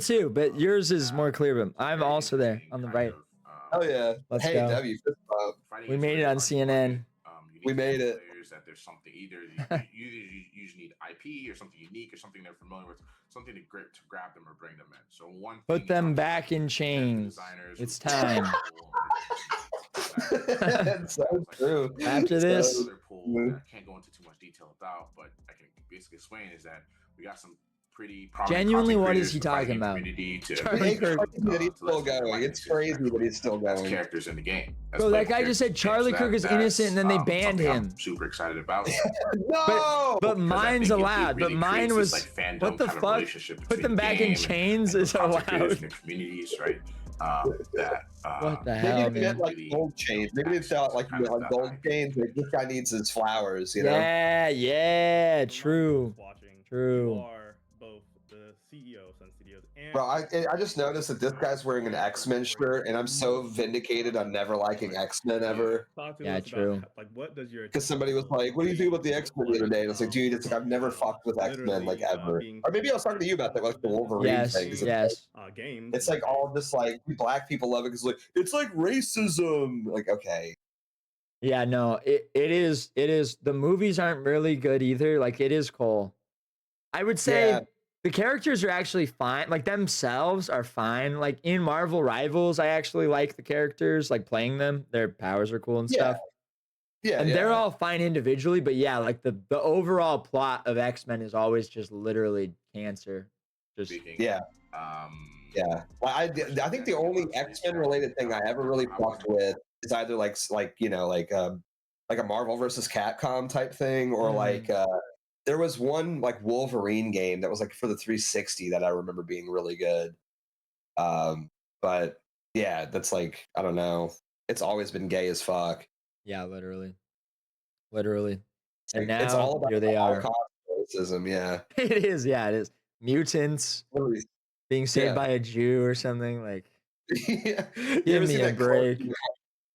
too. But yours is more clear. But I'm also there on the right. Oh yeah. Let's hey go. W, fist bump. We made it on CNN. We made it. That there's something either you usually need IP or something unique or something they're familiar with, something to grab them or bring them in. So one Put them back in chains. It's time. That's so true. After this, Another pool that I can't go into too much detail about, but I can basically explain is that we got some pretty genuinely, what is he talking about? Charlie Kirk. He's still going. It's crazy that he's still going. Characters in the game. Bro, that guy just said Charlie Kirk is innocent, and then they banned him. I'm super excited about. No, but mine's allowed. But mine was what the fuck? Put them back in chains is allowed. Communities, right? What the hell, maybe they like gold chains. Maybe they thought like gold chains. Like, this guy needs his flowers, you know? Yeah, true. True. You are both the CEO of Sun Studios and Bro, I just noticed that this guy's wearing an X-Men shirt, and I'm so vindicated on never liking X-Men ever. Yeah, true. Like, what does your Because somebody was like, "What do you think about the X-Men the other day?" And I was like, "Dude, it's like I've never fucked with X-Men like ever." Or maybe I was talking to you about that, like the Wolverine thing. Yes. Games. It's like all this like black people love it because like it's like racism. Like, okay. Yeah, no, it is. The movies aren't really good either. Like, it is cool. I would say the characters are actually fine. Like, themselves are fine. Like, in Marvel Rivals, I actually like the characters, like playing them. Their powers are cool and stuff. Yeah, and they're all fine individually, but yeah, like the overall plot of X-Men is always just literally cancer. Just yeah. Well, I think the only X-Men related thing I ever really fucked with is either like a Marvel versus Capcom type thing, or like there was one like Wolverine game that was like for the 360 that I remember being really good. But yeah, that's like, I don't know. It's always been gay as fuck. Yeah, literally. And like, now it's all about here they are. racism, yeah. It is, yeah, it is. Mutants being saved by a Jew or something, like. Give me a break.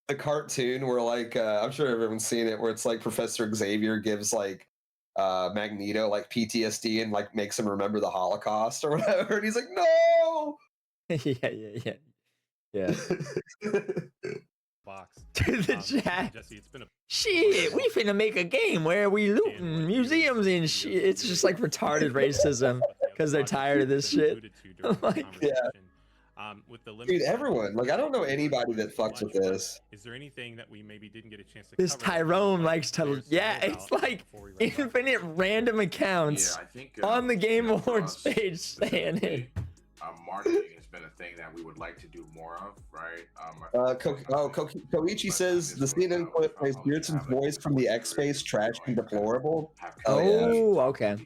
The cartoon where like I'm sure everyone's seen it, where it's like Professor Xavier gives like Magneto like PTSD and like makes him remember the Holocaust or whatever, and he's like, no. Yeah. Box. To the chat. Jesse, it's been a shit, we finna make a game where we looting museums and shit. It's just like retarded racism because they're tired of this shit. Like, with the dude, everyone, like, I don't know anybody that fucks with this. Is there anything that we maybe didn't get a chance to This cover? Tyrone likes to, it's like infinite random accounts on the Game Awards page saying it. Marketing has been a thing that we would like to do more of, right? Koichi says the CNN clip plays Beardson's voice from the X Space trash and deplorable. Okay.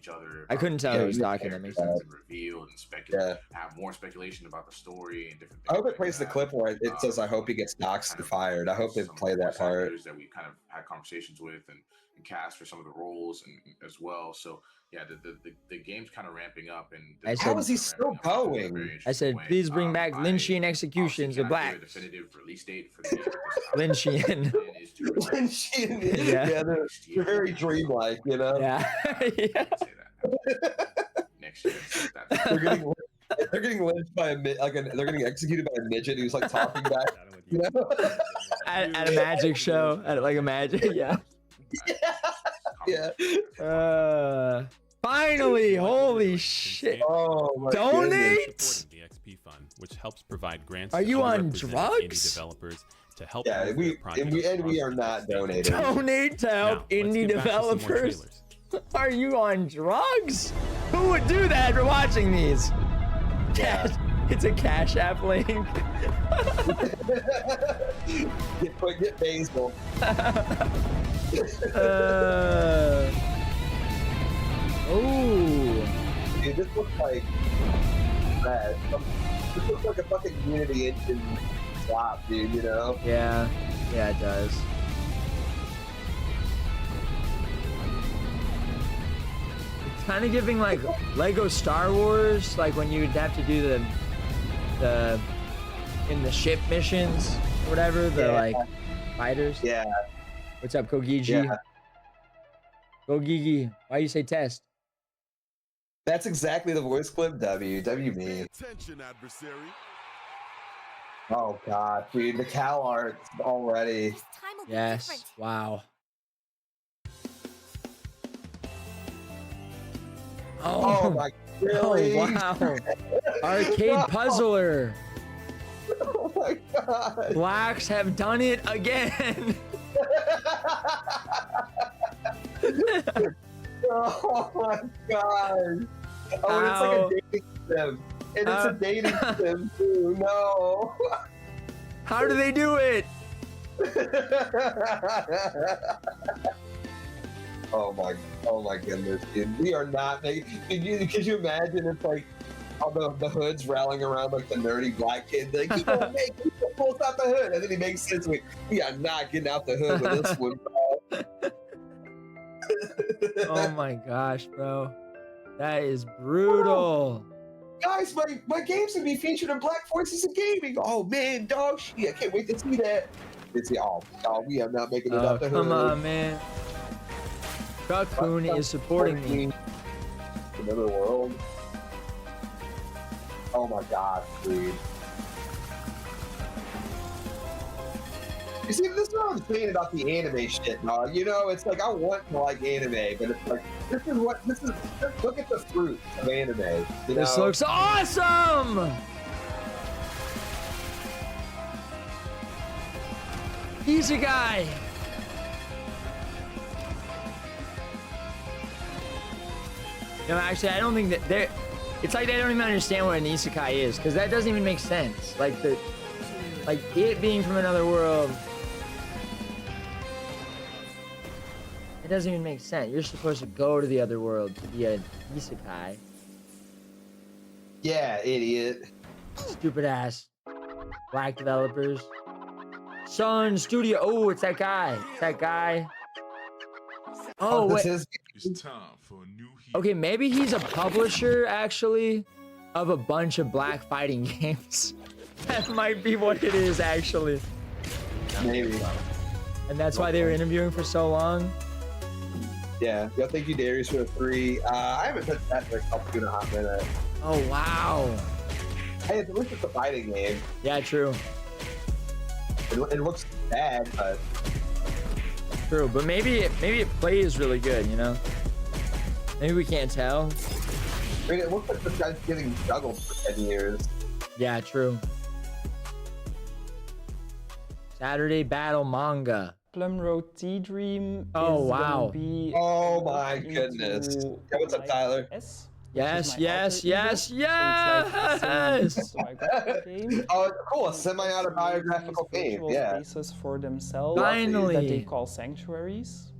I couldn't tell who was talking. That makes sense. Revealed and speculate, have more speculation about the story and different things. I hope it plays the clip where it says, "I hope he gets doxxed and fired." I hope they play that part. That we kind of had conversations with and cast for some of the roles and as well. So yeah, the game's kind of ramping up. And how is he still going? I said, please bring back Lynchian executions of black. Definitive release date for the game. Lynchian. Lynchian. Yeah, they're very dreamlike, you know. Yeah. Next year. They're getting lynched by they're getting executed by a midget who's like talking back. You know? at a magic show, at like a magic, yeah. Finally, holy shit! Oh my donate. The XP Fund, which helps provide grants. Are you on underrepresented drugs? Indie developers to help. Yeah, we are not donating. Donate to help indie developers. Are you on drugs? Who would do that if you're watching these? Cash, it's a Cash App link. Get Basil. Dude, this looks like bad. This looks like a fucking Unity engine flop, dude, you know? Yeah, it does. kind of giving like Lego Star Wars, like when you'd have to do the in the ship missions, or whatever, the like fighters. Yeah. What's up, Kogiji? Yeah. Gigi, why you say test? That's exactly the voice clip. W me. Attention, adversary. Oh god, dude, the Cal art already. Yes. Wow. Oh my, really? Oh wow. Arcade puzzler. Oh my god. Blacks have done it again. Oh my god. Oh, it's like a dating sim. And it's a dating sim too. No. How do they do it? Oh my goodness, dude. We are not making. Could you imagine? It's like all the hoods rallying around like the nerdy black kid. Like, he gonna make he pulls out the hood, and then he makes sense. We are not getting out the hood with this one, bro. Oh my gosh, bro. That is brutal. Guys, my games would be featured in Black Voices of Gaming. Oh man, dog shit. I can't wait to see that. It's we are not making it out the hood. Come on, man. Raccoon is supporting me. Another world. Oh my god, dude. You see, this is what I'm saying about the anime shit, dog. You know, it's like I want to like anime, but it's like this is look at the fruit of anime. You This know? looks awesome! He's a guy. No, actually, I don't think that they're. It's like they don't even understand what an isekai is, because that doesn't even make sense. Like it being from another world. It doesn't even make sense. You're supposed to go to the other world to be an isekai. Yeah, idiot. Stupid ass black developers. Sun Studio. Oh, it's that guy. It's that guy. Oh, wait. It's time for a new hero. Okay, maybe he's a publisher, actually, of a bunch of black fighting games. That might be what it is, actually. Maybe. And that's why they were interviewing for so long. Yeah. Yo, thank you, Darius, for the 3. I haven't touched that for a in a hot minute. Oh, wow. Hey, at least it's a fighting game. Yeah, true. It looks bad, but True, but maybe it plays really good, you know? Maybe we can't tell. I mean, it looks like this guy's getting juggled for 10 years. Yeah, true. Saturday Battle Manga. Plum Road Tea Dream. Oh, is wow. gonna be Oh my goodness. into Yeah, what's up, Tyler? S, Yes, which is my yes, alter yes, ego. So it's like a yes! semi-autobiographical game. Oh, cool. A semi-autobiographical game. Virtual Yeah. spaces for themselves Finally. that they call sanctuaries.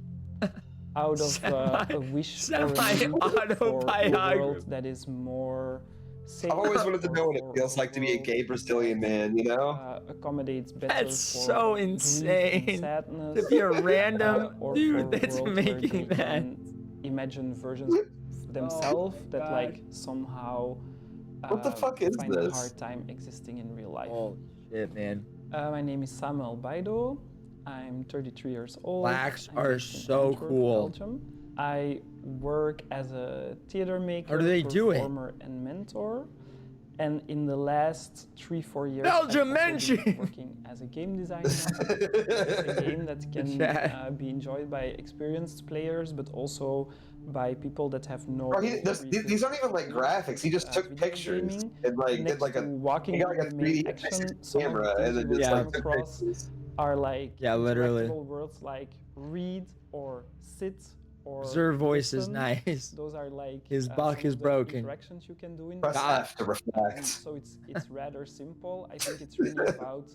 Out of a wish or a need for a Semi-autobiography. world that is more safe. I've always wanted to know what it or feels like to be a gay Brazilian man, you know? accommodates better That's for so grief and insane. sadness, To be a random or dude for a that's world where making they that. can imagine versions of themselves that God. like somehow What the fuck is find a this? hard time existing in real life. Oh, shit, man. My name is Samuel Baido. I'm 33 years old. Blacks I'm are based in so Antwerp, cool. Belgium. I work as a theater maker, How do they do it? performer, and mentor. And in the last 3-4 years, Belgium I've also been mention. working as a game designer. It's a game that can be enjoyed by experienced players, but also by people that have no. Bro, these aren't even like graphics. He just took video pictures gaming. and like Next did like a to walking he got like a with the main 3D action, some of camera the and things then you just will like come took across pictures. are like Yeah, literally. interactable words like read or sit or Your voice is listen. nice. Those are like His some buck of is the broken. interactions you can do in Press this. F to reflect. And so it's rather simple. I think it's really about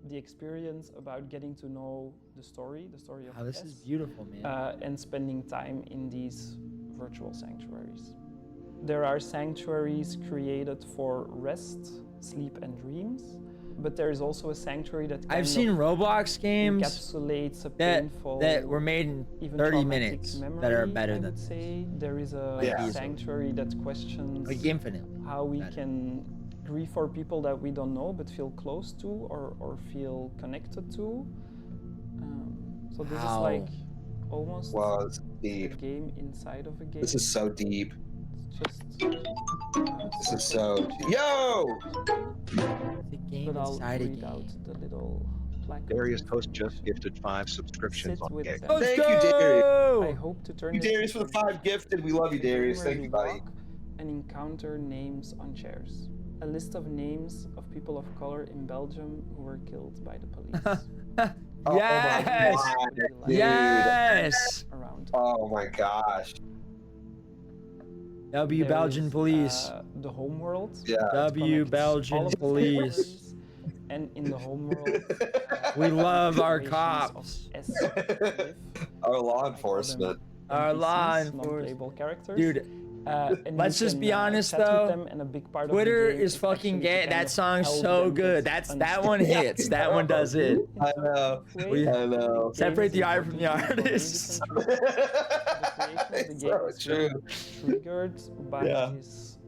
the experience, about getting to know the story of Wow, this is S, beautiful, man. and spending time in these virtual sanctuaries. There are sanctuaries created for rest, sleep, and dreams. but there is also a sanctuary that I've seen Roblox games encapsulates a that painful, were made in even 30 traumatic minutes memory, that are better I than would say. There is a Yeah. sanctuary that questions like Infinite. how we can grieve for people that we don't know but feel close to or feel connected to. So this is like almost it's a deep. game inside of a game. This is so deep. It's just This is so Yo! The game but I'll inside a read out the little placard. Darius Post just gifted 5 subscriptions Sit on with Gig. them. Thank you, Darius. I hope to turn You, this Darius, for the 5 gifted. We love you, Darius. where Thank you you, buddy. walk and encounter names on chairs. A list of names of people of color in Belgium who were killed by the police. Oh Yes! my God, dude. Yes! Around. Oh my gosh. W There Belgian is, police. The homeworld. Yeah. W connects all Belgian of the police. sanctuaries, and in the homeworld, We love our generations cops. of S live. Our law enforcement. Our law NPCs, enforcement. non-playable characters. Dude, and let's you just can, be honest chat with though. them, and a big part of the Twitter game is fucking actually to gay. kind That of song's help so them good. get That one understood. hits. That one does it. I know. We I know. separate the Game is art from the important for many artist. different reasons. The creation of the It's game so is true. really triggered by Yeah. this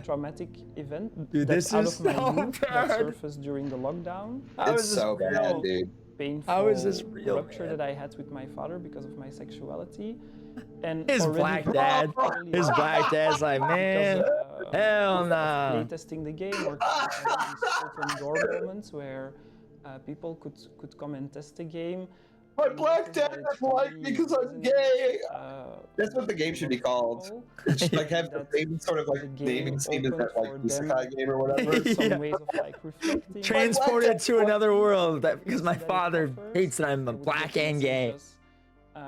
traumatic event Dude, that's this out is of my so youth that bad. surfaced during the lockdown. How It's is this so real? bad, dude. Painful How is this real, rupture man? that I had with my father because of my sexuality. And His already black dad. early His on, black dad's like, man, because, hell of nah. playtesting the game or having these open door moments where people could come and test the game. My and black notice that dad it doesn't like me really because I'm resonates, gay. uh, That's what the game should be called. It should like have the that same sort of the like game naming scheme as opened that like for them Isekai game or whatever. some Yeah. ways of like reflecting. Transported to another world because my that it father offers. hates that I'm I would black get and gay. messages, and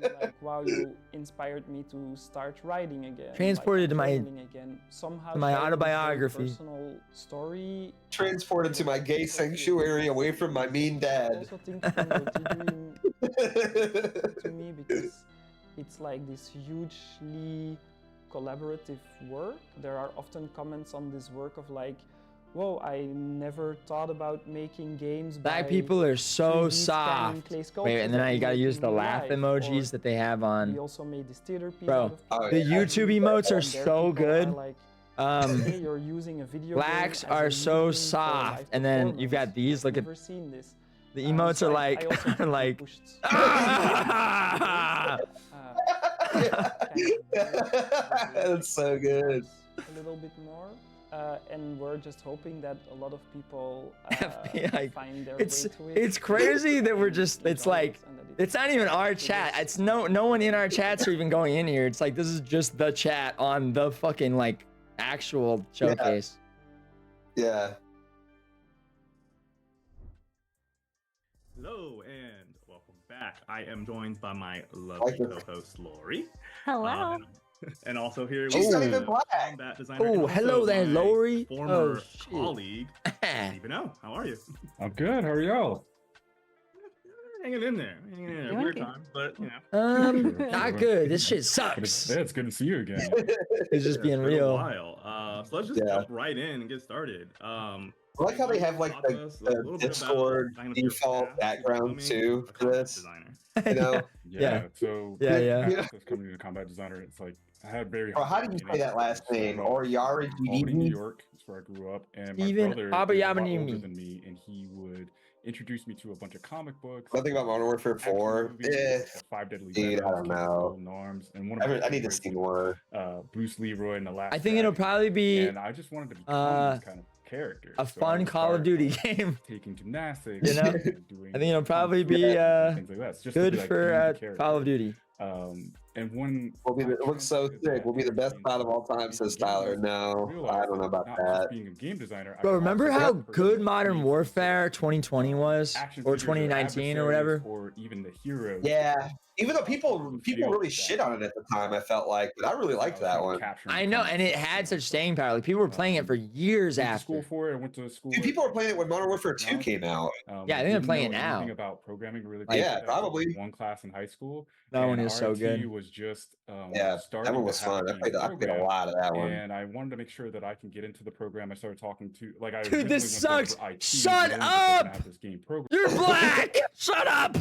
be like, wow, you inspired me to start writing again. Transported to my- journaling again. Somehow to my sharing this very autobiography. Personal story. Transported to my gay sanctuary away from my mean I dad. also think Daydream to me because it's like this hugely collaborative work. There are often comments on this work of like, whoa, I never thought about making games Black by people are so 3D scanning soft. clay Wait, sculptures and then that you we gotta make use in the real laugh life, emojis or that they have we on. also made this theater piece Bro, out of Oh, the yeah. YouTube emotes are and there so people good. Are like, hey, you're using a video Blacks game as are a so medium for soft, live and then you've got performance. these. Look I've at never seen this. the emotes So are I like also think we like. pushed, That's so good. a little bit more, and we're just hoping that a lot of people FBI. find their It's way to it. it's crazy that we're and just. It's enjoy like it and that it's not even our chat. It's no one in our chats are even going in here. It's like this is just the chat on the fucking like actual showcase. Yeah. Hello and welcome back. I am joined by my lovely co-host Lori. Hello. And also here She's not with even black. combat designer. Oh, and also hello there, my Lori. Former Oh, shit. colleague, Stephen O. How are you? I'm good. How are y'all? Hanging in there. Hanging in there. Doing Weird good. time, but you know. Not good. This shit But sucks. it's good to see you again. It's just being It's been a real. while. So let's just Yeah. jump right in and get started. I like how they have like talk to us a little the bit Discord about kind of your default path background becoming too a for combat this. designer. You know, Yeah. So Yeah, yeah. Just coming to combat designer, it's like I had very. Bro, how do you say that last name? Oriari Albany, New Gidini? York is where I grew up, and Steven my brother is a lot older Abayamini. than me, and he would introduce me to a bunch of comic books. Nothing about Modern Warfare action 4. movies, Eh, the Five Deadly dude, I Weapons, don't know. Norms, and one of my I need to favorites see is, more. Bruce Leroy in the Last. I think it'll Dragon. probably be And I just wanted to become this kind of character. a So I fun would Call of start Duty by game. taking gymnastics, You know? and doing I think it'll probably kung fu be and things like that. It's just to good be, like, for being the character. Call of Duty. And when It looks so sick. We'll be the best cloud of all time, says Tyler. No, I don't know about not that. just being a game designer, I Bro, could remember also how be a person good that Modern creates Warfare 2020 was, action or figures 2019 or adversaries whatever? or even the heroes. Yeah, even though people feel really that. shit on it at the time, I felt like, but I really liked that one. I know, and it had such staying power. Like people were playing it for years Went to school after. for it. I went to school. Dude, people were playing it when Modern Warfare 2 came out. Yeah, I think they're didn't playing know it now. anything about programming really. Yeah, basic. I took probably. one class in high school. That one and is so RT good. was was just Yeah, starting that one to was have fun. the I played a program, lot of that one. and I wanted to make sure that I can get into the program. I started talking to like I Dude, this originally went sucks. there for IT, Shut knowing that they're gonna up. have this game program. You're black. Shut up.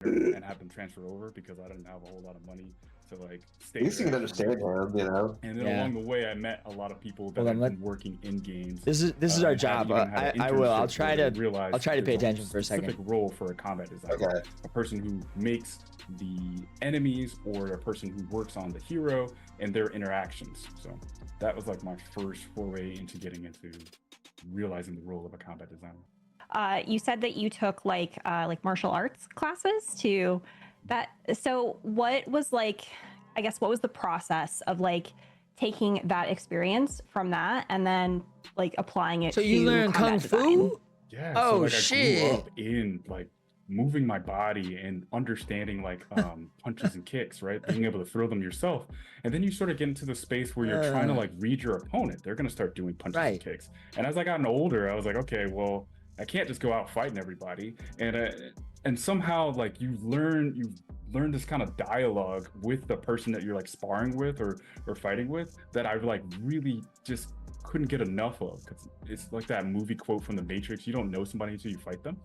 And have them transfer over because I didn't have a whole lot of money to like stay. At least you there can extra understand months. him, you know. And then Yeah. along the way, I met a lot of people that Hold on, have been working in games. This is our and have job. even had I will. I'll internships try where to. they realize I'll try to pay there's a attention for a second. specific role for a combat designer. Okay. A person who makes the enemies, or a person who works on the hero and their interactions. So that was like my first foray into getting into realizing the role of a combat designer. You said that you took like martial arts classes to that. So what was like, I guess, what was the process of like taking that experience from that and then like applying it So to you learn kung combat design? fu? Yeah. Oh, so like I shit. grew up in like moving my body and understanding like punches and kicks, right? Being able to throw them yourself. And then you sort of get into the space where you're trying to like read your opponent. They're going to start doing punches and kicks. And as I gotten older, I was like, okay, well, I can't just go out fighting everybody. And somehow like you learn this kind of dialogue with the person that you're like sparring with or fighting with that I like really just couldn't get enough of, because it's like that movie quote from The Matrix: you don't know somebody until you fight them.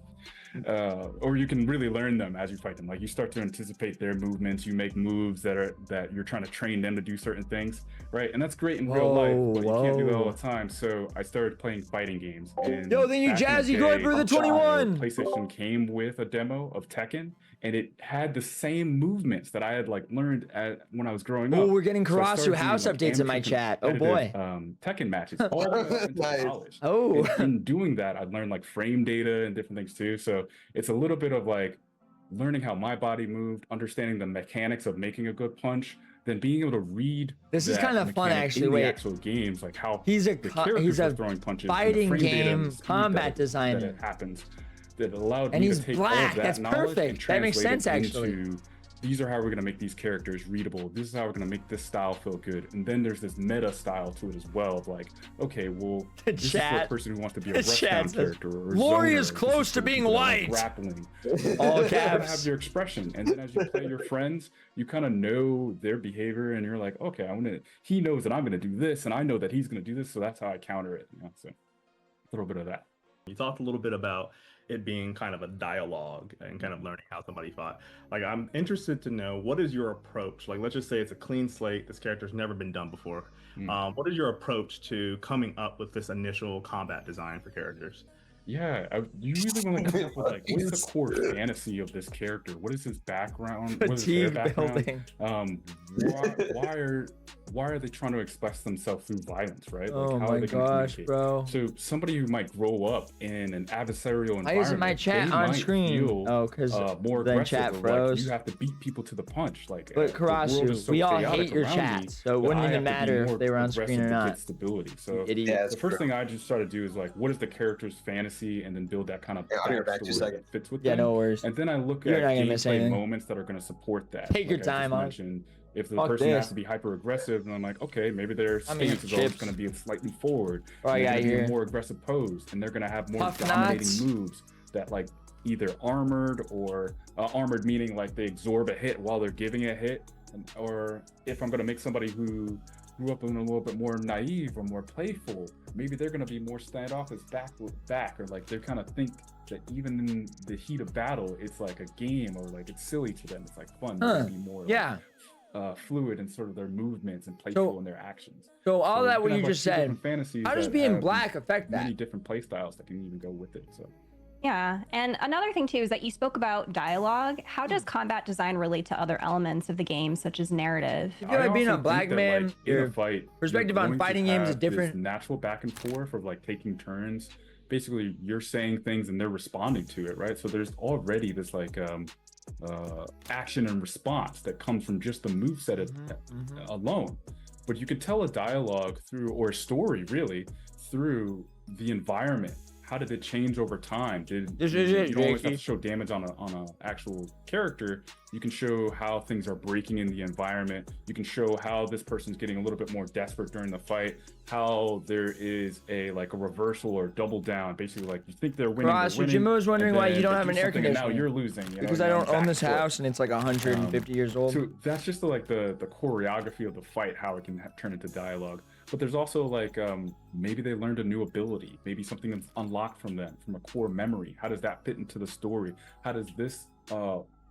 Or you can really learn them as you fight them. Like you start to anticipate their movements, you make moves that you're trying to train them to do certain things, right? And that's great in real life, but you can't do that all the time. So I started playing fighting games. And Yo, then you back in Jazzy the Goy day, for the 21. PlayStation came with a demo of Tekken, and it had the same movements that I had like learned when I was growing up. Oh, we're getting So I Karasu started house doing, updates in my amateur chat. Oh boy. competitive, Tekken matches all the way up into Nice. college. Oh. And in doing that, I learned like frame data and different things too. So it's a little bit of like learning how my body moved, understanding the mechanics of making a good punch, then being able to read. This is that kind of fun, mechanic actually. in the Wait, actual games, like how he's the characters are throwing punches, and the fighting frame data and game the speed combat that designer. it happens. That allowed And me he's to take black. all of that That's knowledge perfect. and That makes translate sense, it actually. into, these are how we're going to make these characters readable. This is how we're going to make this style feel good. And then there's this meta style to it as well. Of like, okay, well, this is for a chat. person who wants to be a The rushdown chat says, character or Lori zoner. is This close for to the being people that are white. grappling. All You gotta caps. have your expression, and then as you play your friends, you kind of know their behavior, and you're like, okay, he knows that I'm gonna do this, and I know that he's gonna do this, so that's how I counter it. You know? So a little bit of that. You talked a little bit about it being kind of a dialogue and kind of learning how somebody fought. Like, I'm interested to know, what is your approach? Like, let's just say it's a clean slate. This character's never been done before. What is your approach to coming up with this initial combat design for characters? Yeah, you really want to come up with like, what's the core fantasy of this character? What is his background? What is their Fatigue background? building. Why are they trying to express themselves through violence, right? Oh how my are they gonna gosh, communicate? bro. So somebody who might grow up in an adversarial environment, Why isn't my chat they on might screen? feel, Oh, because more then aggressive, chat or, like, froze. you have to beat people to the punch. Like, But the world Karasu, is so we all chaotic hate your around me chats, so it that wouldn't I even have to be matter if more they were on aggressive screen or to not. get stability. So Idiot. Yeah, the first thing I just try to do is like, what is the character's fantasy, and then build that kind of Yeah, I'll be right back, just a backstory second. that fits with Yeah, them. no worries. And then I look You're at not gonna miss gameplay anything. moments that are going to support that. Take your Like I just time, Alex. mentioned, if the Fuck person this. has to be hyper aggressive, and I'm like, okay, maybe their I mean, stance is always chips. going to be slightly forward. Oh, I and they're got gonna be here. a more aggressive pose, and they're going to have more Puff dominating nuts. moves that like either armored or armored, meaning like they absorb a hit while they're giving a hit, or if I'm going to make somebody who grew up in a little bit more naive or more playful, maybe they're going to be more standoffish back, or like they kind of think that even in the heat of battle, it's like a game, or like it's silly to them. It's like fun. They're gonna be more fluid in sort of their movements and playful in their actions. So all that you what can you have, like, just two said, different fantasies how does that being have black affect that? many different play styles that can even go with it. So Yeah, and another thing too is that you spoke about dialogue. How does combat design relate to other elements of the game, such as narrative? I feel like being a also black think that, man, like, in your a fight, perspective you're on going to fighting games is have this different. Natural back and forth of like taking turns. Basically, you're saying things and they're responding to it, right? So there's already this like action and response that comes from just the moveset alone. But you can tell a dialogue through, or a story really, through the environment, how did it change over time? Did This you, is it, you don't always have Jakey. to show damage on a actual character. You can show how things are breaking in the environment. You can show how this person's getting a little bit more desperate during the fight, how there is a reversal or double down. Basically, like you think they're winning. Ross, they're winning, Jimbo was wondering and why then you don't they have do an air something and conditioner. now you're losing. You know, Because you're I on don't own back this foot. house and it's like 150 years old. So that's just the choreography of the fight, how it can turn into dialogue. But there's also like maybe they learned a new ability, maybe something that's unlocked from them, from a core memory. How does that fit into the story? How does this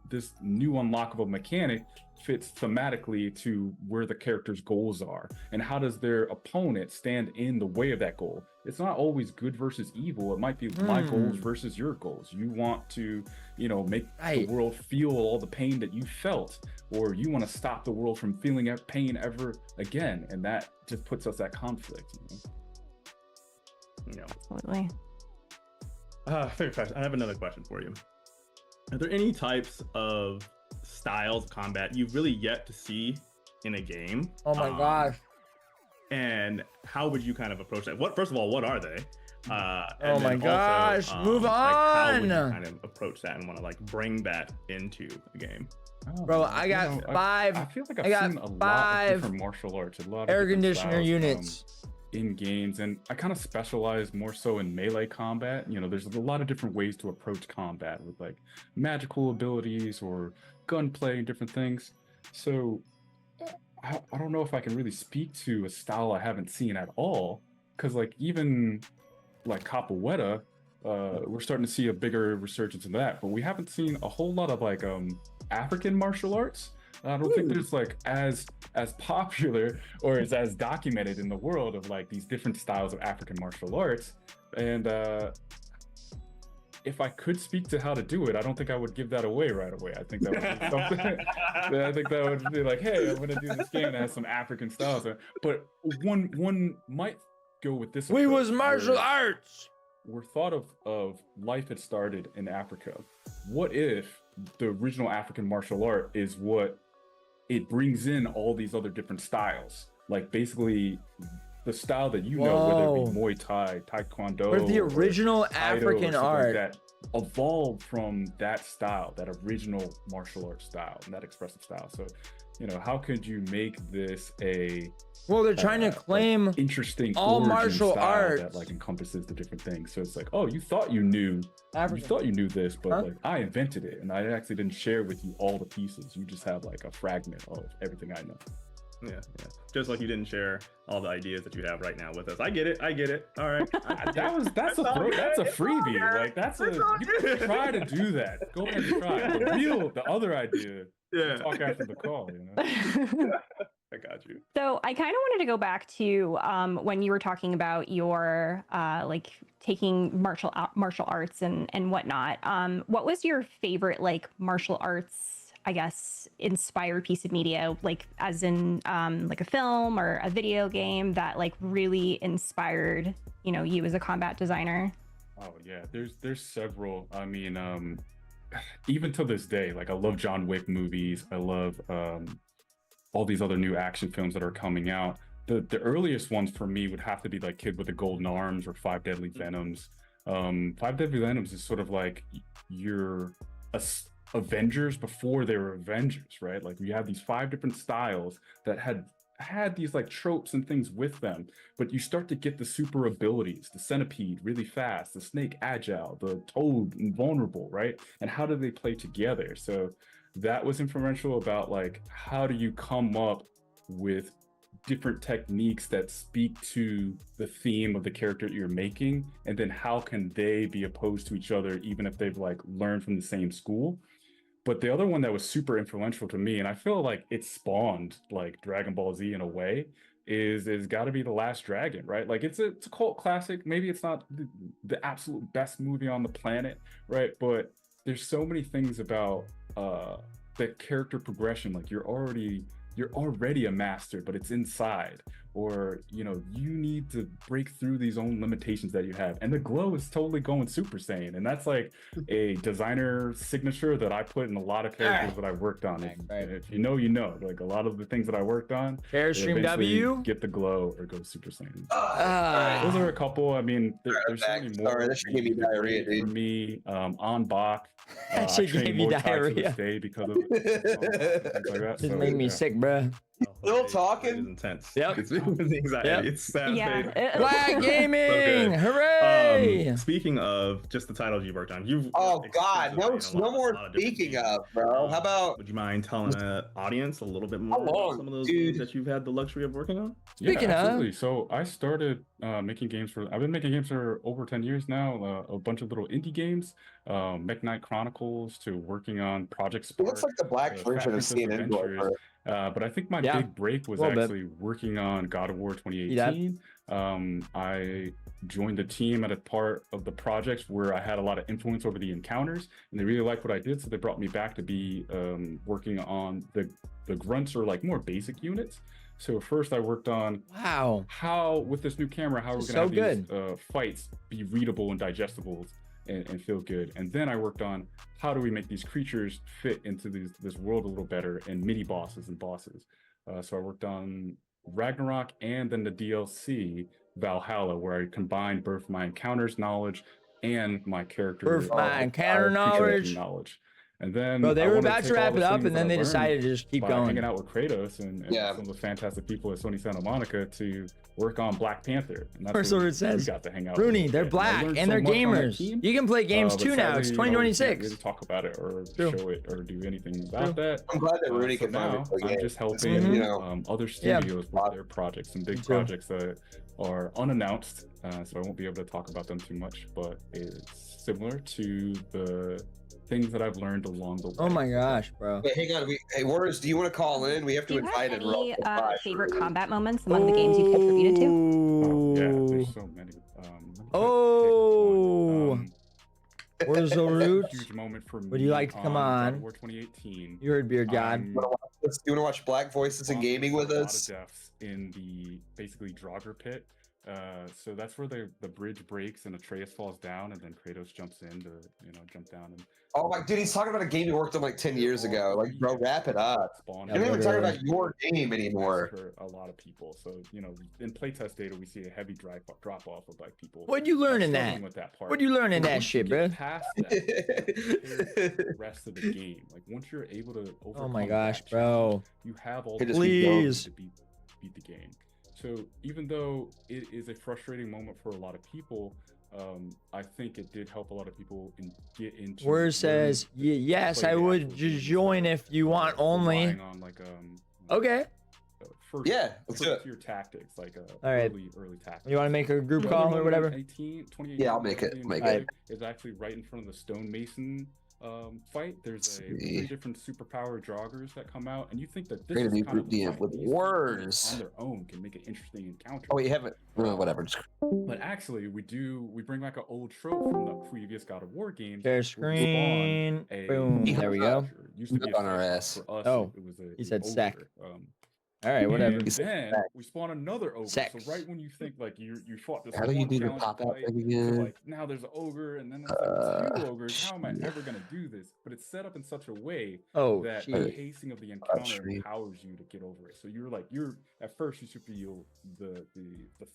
this new unlockable mechanic fits thematically to where the character's goals are, and how does their opponent stand in the way of that goal? It's not always good versus evil. It might be my goals versus your goals. You want to, make the world feel all the pain that you felt, or you want to stop the world from feeling pain ever again, and that just puts us at conflict. Absolutely. Fair question. I have another question for you. Are there any types of styles of combat you've really yet to see in a game? Oh my gosh. And how would you kind of approach that? First of all, what are they? Oh my gosh, move how would on. you kind of approach that and want to bring that into the game? Bro, I got five. I feel like I got seen a lot of five different martial arts, a lot of air different conditioner styles, units. In games, and I kind of specialize more so in melee combat. There's a lot of different ways to approach combat with like magical abilities or gunplay and different things. So I don't know if I can really speak to a style I haven't seen at all, because like even like capoeira, we're starting to see a bigger resurgence in that, but we haven't seen a whole lot of like African martial arts. I don't think there's like as popular or as documented in the world of like these different styles of African martial arts. And if I could speak to how to do it, I don't think I would give that away right away. I think that would be something. I think that would be like, hey, I'm gonna do this game that has some African styles. But one might go with this. We approach was martial arts. We're thought of life had started in Africa. What if the original African martial art is what it brings in all these other different styles, like basically the style that know, whether it be Muay Thai, Taekwondo, But the original African art that evolved from that style, that original martial art style, and that expressive style. So, how could you make this they're trying to claim interesting all martial arts that like encompasses the different things. So it's like, oh, you thought you knew this, but like I invented it, and I actually didn't share with you all the pieces. You just have like a fragment of everything I know. Yeah. Just like you didn't share all the ideas that you have right now with us. I get it. All right. That's a freebie. Like you can try to do that. Go ahead and try. The other idea. Yeah. Talk after the call. I got you. So I kind of wanted to go back to when you were talking about your like taking martial arts and whatnot. What was your favorite like martial arts, I guess, inspired piece of media, like as in like a film or a video game that like really inspired you as a combat designer? Oh yeah, there's several. I mean, even to this day, like I love John Wick movies. I love all these other new action films that are coming out. The earliest ones for me would have to be like Kid with the Golden Arms or Five Deadly Venoms. Five Deadly Venoms is sort of like your Avengers before they were Avengers, right? Like we have these 5 different styles that had these like tropes and things with them, but you start to get the super abilities, the centipede really fast, the snake agile, the toad invulnerable, right? And how do they play together? So that was influential about like how do you come up with different techniques that speak to the theme of the character you're making, and then how can they be opposed to each other even if they've like learned from the same school. But the other one that was super influential to me, and I feel like it spawned like Dragon Ball Z in a way, is got to be The Last Dragon, right? Like it's a cult classic. Maybe it's not the absolute best movie on the planet, right? But there's so many things about the character progression. Like you're you're already a master, but it's inside, or you know, you need to break through these own limitations that you have. And the glow is totally going Super Saiyan, and that's like a designer signature that I put in a lot of characters that I worked on. If you know, you know. Like a lot of the things that I worked on, Airstream eventually W, get the glow or go Super Saiyan. Ah. Those are a couple. I mean, there's so many more. Sorry, that should give me diarrhea, For dude. me, on Bach. That I shit train gave me Muay Thai to diarrhea. this day because of it. Things like that. Just So, made me yeah. sick, bruh. Still talking? Intense. Yep. It's anxiety. Yep. It's sad. Yeah. Black Gaming, Okay. hooray! Speaking of just the titles you've worked on, you've Oh God, no, extensively in no more a lot of different speaking games. of, bro. How about Would you mind telling the audience a little bit more long, about some of those dude? games that you've had the luxury of working on? Speaking Yeah, of- absolutely. So I started making games I've been making games for over 10 years now. A bunch of little indie games, Mech Knight Chronicles, to working on Project It Spark. looks like the black Fat version of Princess CNN Adventures. Boy. But I think my Yeah, big break was a little bit. actually working on God of War 2018. I joined the team at a part of the projects where I had a lot of influence over the encounters, and they really liked what I did, so they brought me back to be working on the grunts, or like more basic units. So first I worked on how with this new camera, how we're This gonna is have so these fights be readable and digestible and feel good. And then I worked on how do we make these creatures fit into this world a little better, and mini bosses and bosses. So I worked on Ragnarok and then the DLC Valhalla, where I combined both my encounters knowledge and my character Both my encounter creature knowledge. And then Bro, they I were wanted about to take all wrap the it up, things and that then I they learned decided to just keep by going. hanging out with Kratos and some of the fantastic people at Sony Santa Monica to work on Black Panther. And that's Wurzelroot where we says, got to hang out. Rooney, a little they're bit. black learned and so they're much on that gamers. team, You can play games but too now. It's sadly, you know, we can't 2026. really talk about it or True. show it or do anything about that. I'm glad that Rooney so can finally now play I'm games. just It's, helping you know, other studios with their projects, and big too. projects that are unannounced. So I won't be able to talk about them too much, but it's similar to the things that I've learned along the way. Oh my gosh, bro. Wait, hang on. Hey, Warriors, do you want to call in? We have Do to you have invite in. any favorite combat moments among the games you've contributed to? Oh, yeah, there's so many. Wurzelroot. Huge moment for me. Would you like to come God on? of War 2018. You heard Beard God. I'm- You want to watch Black Voices in Gaming with a lot us? of deaths in the basically Draugr pit. So that's where the bridge breaks and Atreus falls down, and then Kratos jumps in to jump down. And Oh my dude, he's talking about a game he worked on like 10 years ago. Like, bro, wrap it up. Spawn You're not even talking literally. about your game anymore. for a lot of people. So in playtest data, we see a heavy drop off of like people. What'd you learn in struggling that? with that part. What'd you learn in But that once you shit, get bro? Past that, the rest of the game, like once you're able to overcome Oh my gosh, that bro. challenge, you have all Hey, the just keep going. Please. to beat the game. So even though it is a frustrating moment for a lot of people, I think it did help a lot of people get into. Word says, yes, I would join if you want only. relying on like Okay. first, Yeah, let's do it. your tactics, like All right. early tactics. You want to make a group Another call or moment whatever? in 2018, Yeah, I'll make it, early in make the it. game Is actually right in front of the stonemason fight. There's see. 3 different superpowered joggers that come out, and you think that this Create a is new kind of group the DM fight. with These words. on their own can make an interesting encounter. Oh, wait, you haven't. Well, whatever. Just... But actually, we bring back an old trope from the previous God of War games. Share where we screen. spawn a Boom. There we go. creature. Used to be a On our fish, ass. for us, Oh, it was he said sack. ogre. All right, whatever. And then we spawn another ogre. Sex. So right when you think like you fought this How do you one do the challenge pop-out fight, thing to, again? like now there's an ogre, and then there's like 2 ogres. How am I ever gonna do this? But it's set up in such a way Oh, that shit. the pacing of the encounter empowers you to get over it. So you're at first you should feel the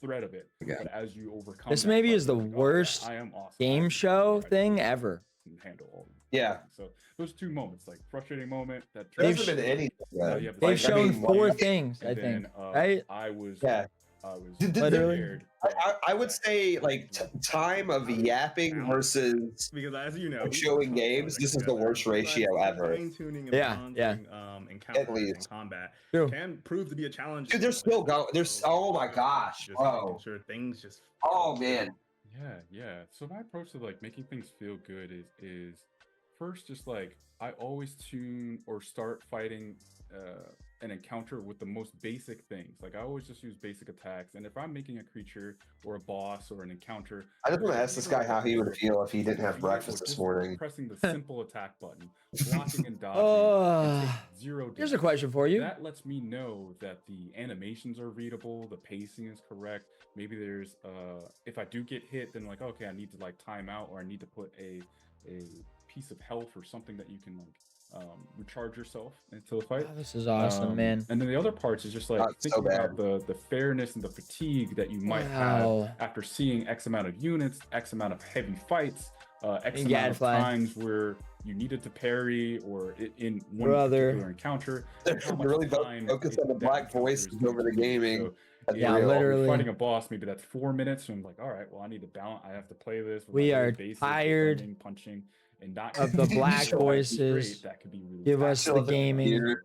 threat of it, but as you overcome This that maybe fight, is the you're like, oh, yeah, worst I am awesome. game show thing ever. Can handle all. Yeah. So those 2 moments, like frustrating moment that There They've hasn't been anything. now you have the They've second shown one, 4 and things, I then, think. Right? I was Literally. scared. I would say like time of yapping versus Because as you know, showing games. This is the worst ratio ever. Fine-tuning and Yeah, balancing, encounters least. and combat True. can prove to be a challenge. Dude, they're still going. There's. Oh my gosh, Just bro. making sure things just. Oh man. Yeah. So my approach to like making things feel good is first just like I always tune or start fighting an encounter with the most basic things. Like I always just use basic attacks, and if I'm making a creature or a boss or an encounter, I just want to ask this guy how he would feel if he didn't have breakfast this morning. Pressing the simple attack button, blocking and dodging, and take 0 Here's a damage. question for you. That lets me know that the animations are readable, the pacing is correct. Maybe there's if I do get hit, then like okay, I need to like time out, or I need to put a piece of health or something that you can like recharge yourself until the fight. Oh, this is awesome, man. And then the other parts is just like thinking about the fairness and the fatigue that you might have after seeing X amount of units, X amount of heavy fights, X amount of times where you needed to parry or in one particular encounter. They're really focused on the black voices over the gaming. So, yeah, literally fighting a boss, maybe that's 4 minutes, and I'm like, all right, well, I need to balance. I have to play this. With we my are basics, tired defending, punching, and not of the black voices. That could be really Give us the gaming.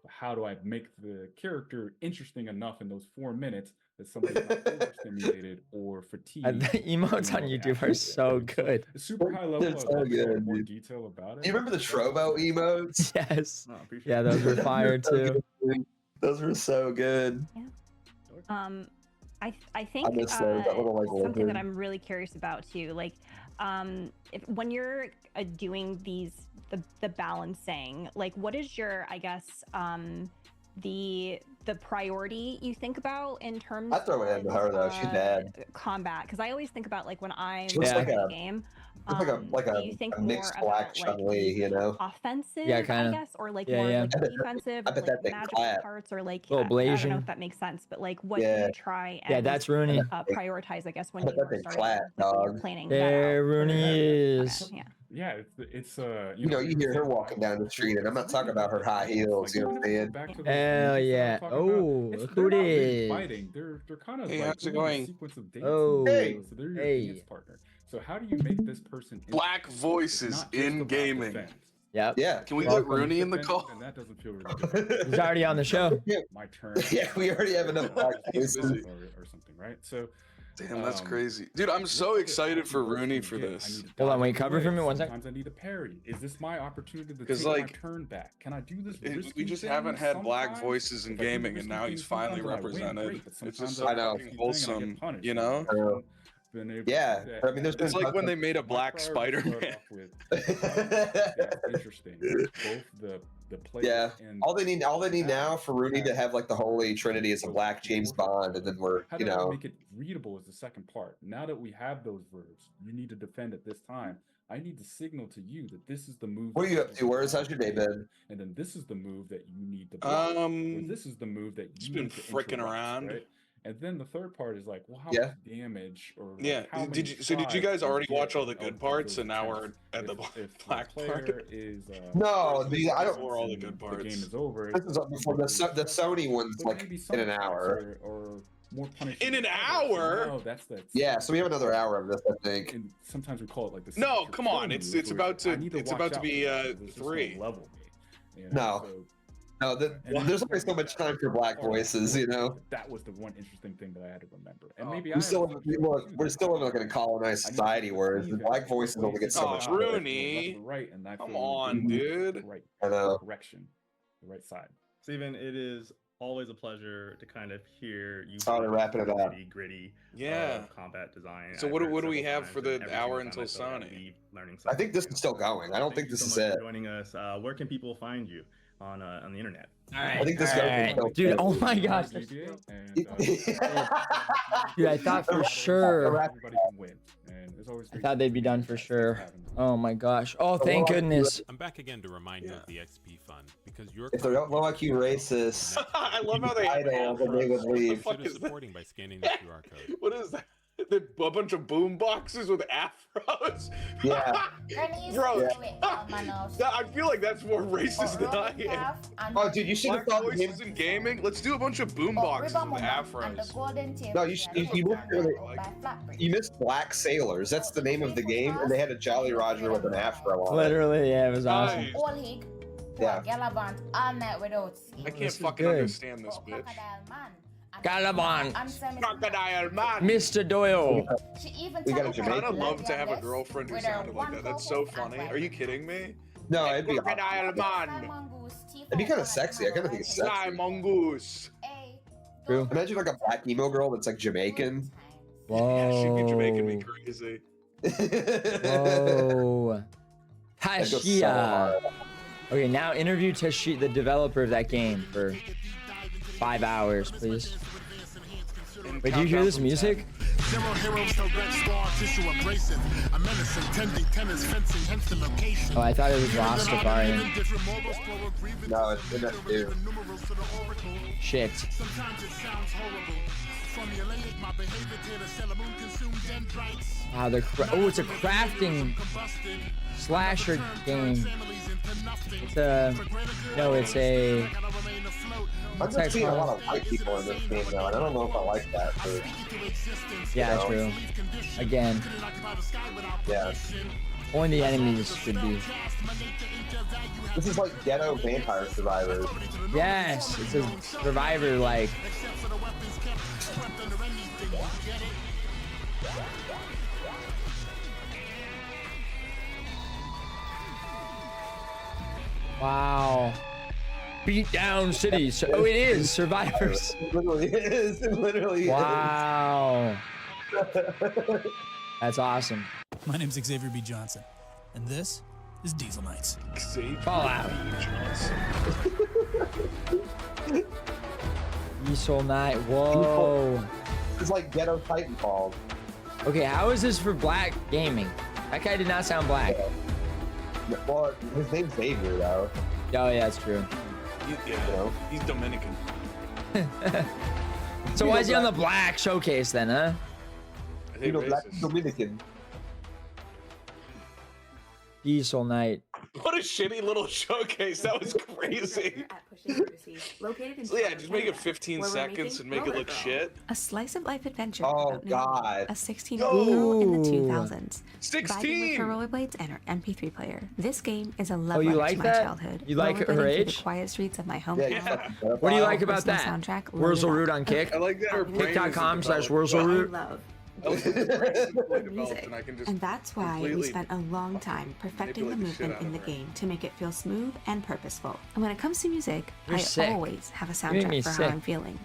How do I make the character interesting enough in those 4 minutes that somebody's not overstimulated or fatigued? The emotes on YouTube are so good. It's super high level. They're so good, more dude. detail about it. Do you remember the Trovo emotes? Yes. Oh, Yeah, those were fire too. Those were so good. I think miss those, that little, like, something lizard. that I'm really curious about too, like when you're doing the balancing, like what is your, I guess, the priority you think about in terms I throw it into her though. She's bad. Combat, because I always think about like when I'm She looks like playing a- a game. Like do you think a mixed more black about, like, Chun-Li, you know? offensive, Yeah, I kinda. guess, or like Yeah, more yeah. like defensive, I or, bet that like thing magical clap. parts, or like Little I don't know blazing. if that makes sense, but like what do Yeah. you try and Yeah, that's Rooney. prioritize, I guess, when I bet you that thing start clap, dog. planning There, that out. Rooney is. Okay, yeah. Yeah, it's You know, you hear her walking down the street, and I'm not talking about her high heels. You know what I'm saying? Hell yeah. Oh, look who it is. Fighting. They're kind of Hey, like how's it doing a going? sequence of dates. Oh, Hey. So they're your hey. dance partner. So how do you make this person Black interesting? voices It's not just in about gaming. defense. Yep. Yeah. Can we Welcome. get Rooney in the Defense, call? and that doesn't feel really good. He's already on the show. My turn. Yeah, we already have enough black He's voices. busy. or something, right? So Damn, that's crazy. Dude, I'm so excited for Rooney for this. Hold on, wait, cover for me 1 second. Sometimes I need a parry. Is this my opportunity to 'Cause, take like, my turn back? Can I do this? We risky just thing haven't had black sometimes? voices in If I do gaming, and risky now thing he's finally sometimes and I win, represented. great, but It's just sometimes so I know. risky thing, I get wholesome, punished, you know? Been able to Yeah, do that. I mean, there's It's been like when they made a My black priority Spider-Man. start off with, interesting. Both the player Yeah. and All they need now for Rooney to have like the holy trinity is a black James Bond, and then we're, how you do I know. make it readable is the second part. Now that we have those verbs, you need to defend at this time. I need to signal to you that this is the move. What are you up to? Where's how's your day been? And then this is the move that you need to block. Or this is the move that Just you been need to fricking interrupt, around. right? And then the third part is like, well, how Yeah. much damage or like, Yeah. how many Did you tries guys do you already get watch all the of good those parts, and now we're attempts? at the If black the part? player is No, I don't. Before all the good parts. The game is over. This is before the Sony one's But like maybe some in an parts hour. or more punishment. In an So hour? now that's the Yeah, so we have another hour of this, I think. and sometimes we call it like the No, signature come on, kill it's move, where about to- I need it's watch about to out be, for this, 'cause it's just gonna 3. level me, you know? No. So- No, there's only so much time for black voices, you know. That was the one interesting thing that I had to remember. And Oh, maybe We're still in like in a colonized society where the black voices only get so Oh, much. Rooney. Right, and I Come feel on, the dude. right I know. correction, the right side. Steven, it is always a pleasure to kind of hear you. Oh, they're wrapping it up. Gritty. Yeah. Combat design. So I've what heard do we several have times, for and the every hour single time until I feel like I Sonic? leave learning I think this something is still going. I don't Thank think you this so is much it. for joining us. Where can people find you on the internet? All right. I think this all goes right. until- Dude, oh my gosh. Dude, I thought for sure. Everybody can win, and it's always I thought they'd be done for sure. Oh my gosh. Oh, thank goodness. I'm back again to remind you of the XP fund because you're If they're low IQ racists, I love how they idle, then they would leave. What the fuck is that? supporting by scanning the QR code. What is that? A bunch of boom boxes with afros. Yeah. Bro, I feel like that's more racist than I am. Oh, dude, you should have Black thought the voices in gaming. Let's do a bunch of boom boxes with afros. No, you missed Black Sailors. That's the name of the game, and they had a Jolly Roger with an afro on it. Literally, yeah, it was awesome. Yeah. I can't is fucking good. understand this bitch. Galabon. Crocodile man. Mr. Doyle. We got a I kind Jamaican. of love to have a girlfriend who sounded like that. That's so funny. Are you kidding me? No, it'd be Crocodile man. It'd be kind of sexy. I kind of think it's sexy. Sky mongoose. True. Imagine like a black emo girl that's like Jamaican. Whoa. Yeah, she'd be Jamaican me crazy. Whoa. That goes so Tashia. hard. Okay, now interview Tashia, the developer of that game, for 5 hours, please. Wait, do you hear this music? Zero heroes, the red squad, tissue abrasive. A menace intending tennis fencing, hence the location. Oh, I thought it was Rastafarian. No, it's in that dude. Shit. Sometimes it sounds horrible. Formulaic, my behavior to the cellar moon consumed dendrites. Wow, oh, it's a crafting slasher game. It's a I'm just seeing a lot of white people in this game though, and I don't know if I like that. But, yeah, true. Again, yeah. only the enemies should be. This is like ghetto vampire survivors. Yes, it's a survivor like. Wow. Beat down cities. Oh, it is survivors. It literally is. It literally is. Wow. That's awesome. My name's Xavier B. Johnson, and this is Diesel Nights. Fallout. Diesel Night. Whoa. It's like ghetto Titanfall. Okay, how is this for black gaming? That guy did not sound black. Well, his name's Xavier though. Oh yeah, that's true. He's Dominican. So why is he on the black showcase then, huh? You know, black Dominican. Diesel Night. What a shitty little showcase. That was crazy. So yeah, just make it 15 seconds and make it look shit. A slice of life adventure. Oh God. A 16-year-old girl in the 2000s. 16. Vibing with her rollerblades and her MP3 player. This game is a love Oh, you letter like to my that? childhood. You like her Rollerblading through age? The quiet streets of my hometown. What do you like about Personal that? soundtrack, wurzelroot on Kick. I like that her brain Kick.com/wurzelroot. Music. And that's why we spent a long time perfecting the movement in the game to make it feel smooth and purposeful. And when it comes to music, You're I sick. always have a You're making me soundtrack for sick. how I'm feeling.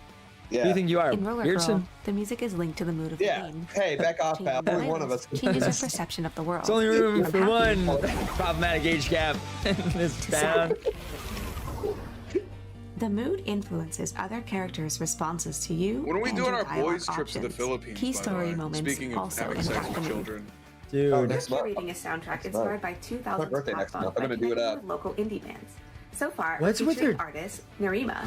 Who do you think you are, In Roller Beardson? Girl, the music is linked to the mood of the game. Hey, back off, pal. Only one of us. Changes our perception of the world. It's only room From for happy one problematic age gap in this town. The mood influences other characters' responses to you. When are we and doing your our dialogue boys' trip to the options. Philippines? Key by the story way? moments Speaking of also having sex impact the with mood. children. Dude. Oh, We're next month. curating a soundtrack Next inspired by month. 2000s My birthday pop next punk month. I'm by gonna do it connecting up. with local indie bands. So far, What's we're with featuring her- artists Narima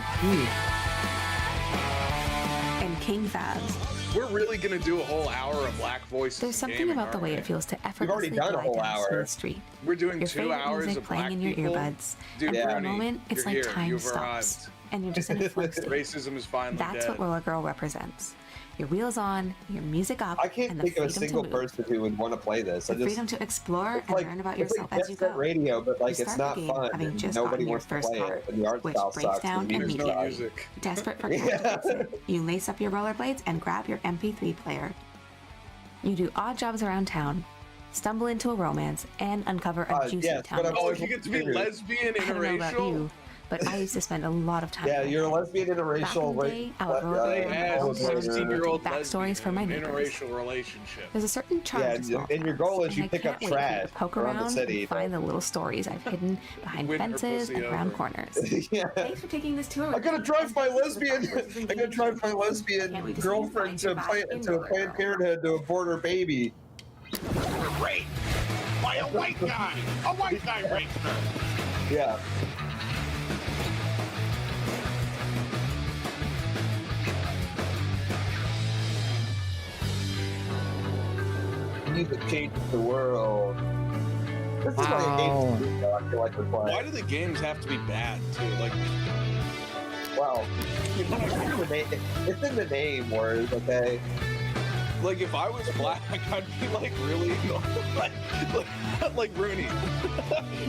and King Fabs. We're really gonna do a whole hour of black voices. There's something about the way it feels to effortlessly already done a glide whole down a hour. smooth street. We're doing Your 2 favorite hours music of playing black in your people. earbuds, Dude, and for Brownie, a moment, it's you're like here. time You've stops, arrived. and you're just in a flow state. Racism is finally That's dead. what Roller Girl represents. Your wheels on, your music up, I can't and the think of a freedom single to move. person who would want to play this. I The just freedom to explore it's and like, learn about it's yourself like as you Jet Set go. radio, but like You it's start not the game fun. having And just nobody gotten your wants to first play car, it, and the art which style breaks sucks. down and the music immediately. sucks. Desperate for Yeah. content, you lace up your rollerblades and grab your MP3 player. You do odd jobs around town, stumble into a romance, and uncover a juicy yes, town. but I'm always you get to be lesbian, I don't know about interracial. you, but I used to spend a lot of time. Yeah, there. you're a lesbian interracial. Back in the day, I would roll around They had the a old town, 16-year-old backstories for my neighbors. interracial relationship. There's a certain charm Yeah, to small and your towns, goal is and you I pick up can't wait for you trash to poke around the around city, and find the little stories I've hidden behind Win her fences pussy and around over. corners. Yeah. Thanks for taking this tour. I'm gonna drive my lesbian. I'm gonna drive my lesbian Can't wait to see girlfriend you to find your Planned vibe in Parenthood to abort her baby. Raped by a white guy. A white guy raped her. Yeah. Music changes the world. This is like a game I feel like we're playing. Why do the games have to be bad too? Like, Well, it's in the name, words, okay? like if I was black, I'd be like really like Rooney.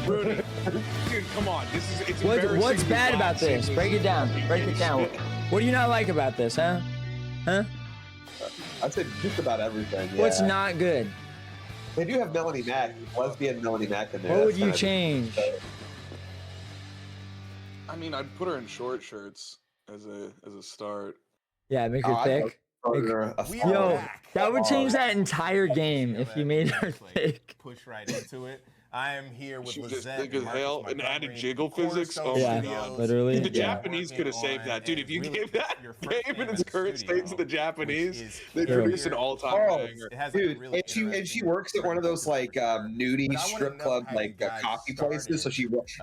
Rooney, dude, come on. This is it's embarrassing. What's to bad be about black, this? seeing Break it down. Break it down. What do you not like about this, huh? Huh? I said just about everything. Yeah. What's not good? They do have Melanie Mack, lesbian Melanie Mack in there. What would That's you kinda- change? I mean, I'd put her in short shirts as a start. Yeah, make her thick. Yo, that would change that entire game if you made her thick. Push right into it. I am here with She was just Lizette thick as hell and added jiggle physics. Oh Yeah, my god! literally. The Japanese could have saved that, dude. If you gave that game in its current state to the Japanese, they'd produce an all-time banger. Dude, and she works at one of those like nudie strip club like coffee places. So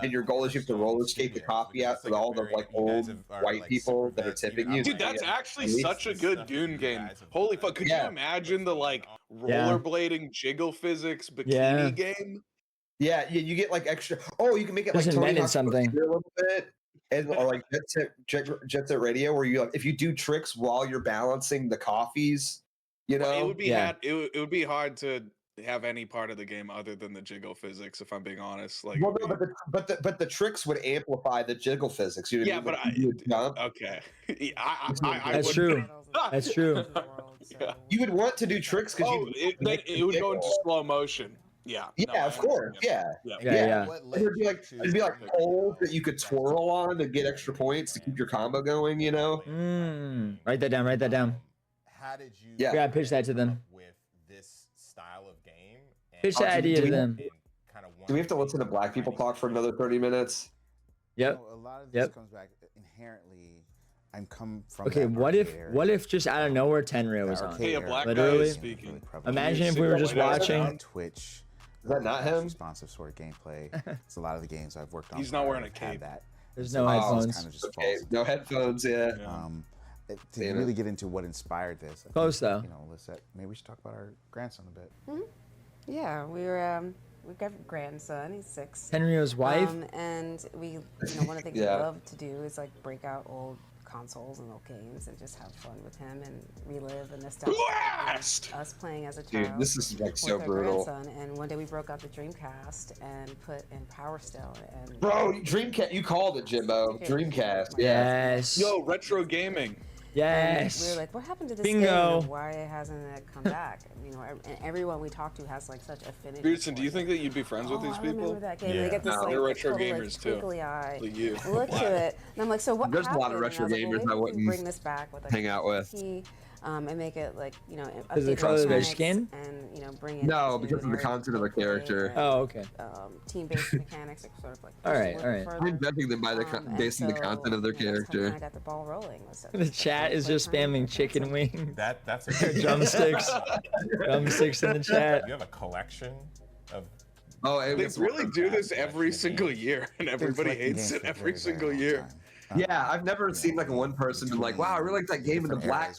and your goal is you have to roller skate the coffee out to all the like old white people that are tipping you. Dude, that's actually such a good goon game. Holy fuck! Could you imagine the like rollerblading jiggle physics bikini game? Yeah, you get like extra. Oh, you can make it like Just Tony invented Hawk's something. a little bit, or like Jet Set Radio, where you like if you do tricks while you're balancing the coffees, you know. It would be it would be hard to have any part of the game other than the jiggle physics, if I'm being honest. Like, well, no, but the tricks would amplify the jiggle physics. You know what I mean? Okay, That's true. That's true. You would want to do tricks because it would go into slow motion. Yeah. Yeah, of course. Yeah. It'd be like poles that you could twirl on to get extra points to keep your combo going. You know. Write that down. Write that down. How did you? Yeah, pitch that to them. With this style of game. Pitch that idea to them. Do we have to listen to Black People talk for another 30 minutes? Yep. A lot of this comes back inherently. I'm come from. Okay, what if just out of nowhere Tenryu was on? Hey, a black Literally. guy is speaking. Imagine if we were just watching. Twitch. Is that not him? Responsive sort of gameplay. It's a lot of the games I've worked on. He's not wearing a cape. There's no headphones. Kind of just okay, no headphones. Yeah. To really get into what inspired this. Close though. You know, Lisette, maybe we should talk about our grandson a bit. Yeah, we've got a grandson. He's 6. Tenryu's wife. And we, one of the things we love to do is like break out old consoles and old games and just have fun with him and relive the nostalgia of us playing as a child. Dude, this is like so with our brutal. grandson. And one day we broke out the Dreamcast and put in Power Stone. And Bro, Dreamcast, you called it, Jimbo. Dreamcast. Yes. Yo, retro gaming. Yes. And we were like, what happened to this Bingo. game? Why hasn't it come back? And everyone we talk to has like such affinity. Beardson, do you think that you'd be friends with these I people? remember that game. They get this, they're like, retro little, gamers too. Twinkly eye. Like you. Look to it, and I'm like, so what There's happened? a lot of retro And I was gamers like, I well, maybe we wouldn't can bring this back with hang out with. And make it like Is it the color of their skin? And bring it. No, because of the content of the character. Oh, okay. Team-based mechanics, like, sort of like. All right, all right. I'm judging them by based on the content of their character. I got the ball rolling. The chat is just spamming chicken wings. That's a drumsticks. Drumsticks in the chat. You have a collection of. Oh, they really do this every single year, and everybody hates it every single year. Yeah, I've never seen like one person been like, "Wow, I really like that game in the Black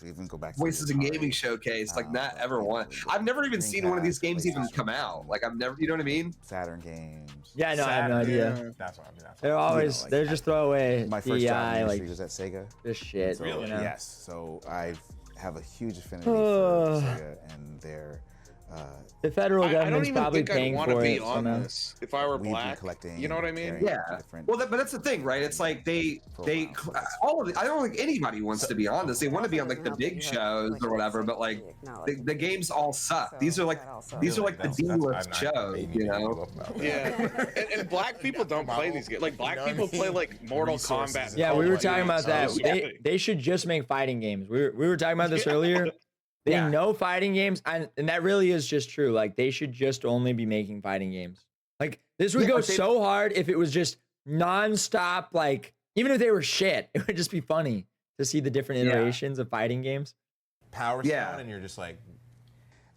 Voices in Gaming Showcase." Like, not ever one. I've never even seen one of these games even come out. Like, I've never, you know what I mean? Saturn games. Yeah, no, I have no idea. That's what I mean. They're always they're just throwaway. My first job in the like industry was at Sega. This shit. So, You know? Yes. So I have a huge affinity for Sega and their. The federal government's probably paying want to for be it on somehow. this if I were black. You know what I mean? Yeah. Well, but that's the thing, right? It's like all of it. I don't think anybody wants to be on this. They want to be on like the big shows or whatever, but like the games all suck. These are like the D-list shows, you know? Yeah. And black people don't play these games. Like black people play like Mortal Kombat. Yeah, we were talking about that. They should just make fighting games. We were talking about this earlier. They know fighting games, and that really is just true. Like, they should just only be making fighting games. Like, this would go so hard if it was just nonstop, like, even if they were shit, it would just be funny to see the different iterations of fighting games. Power Stone, and you're just like...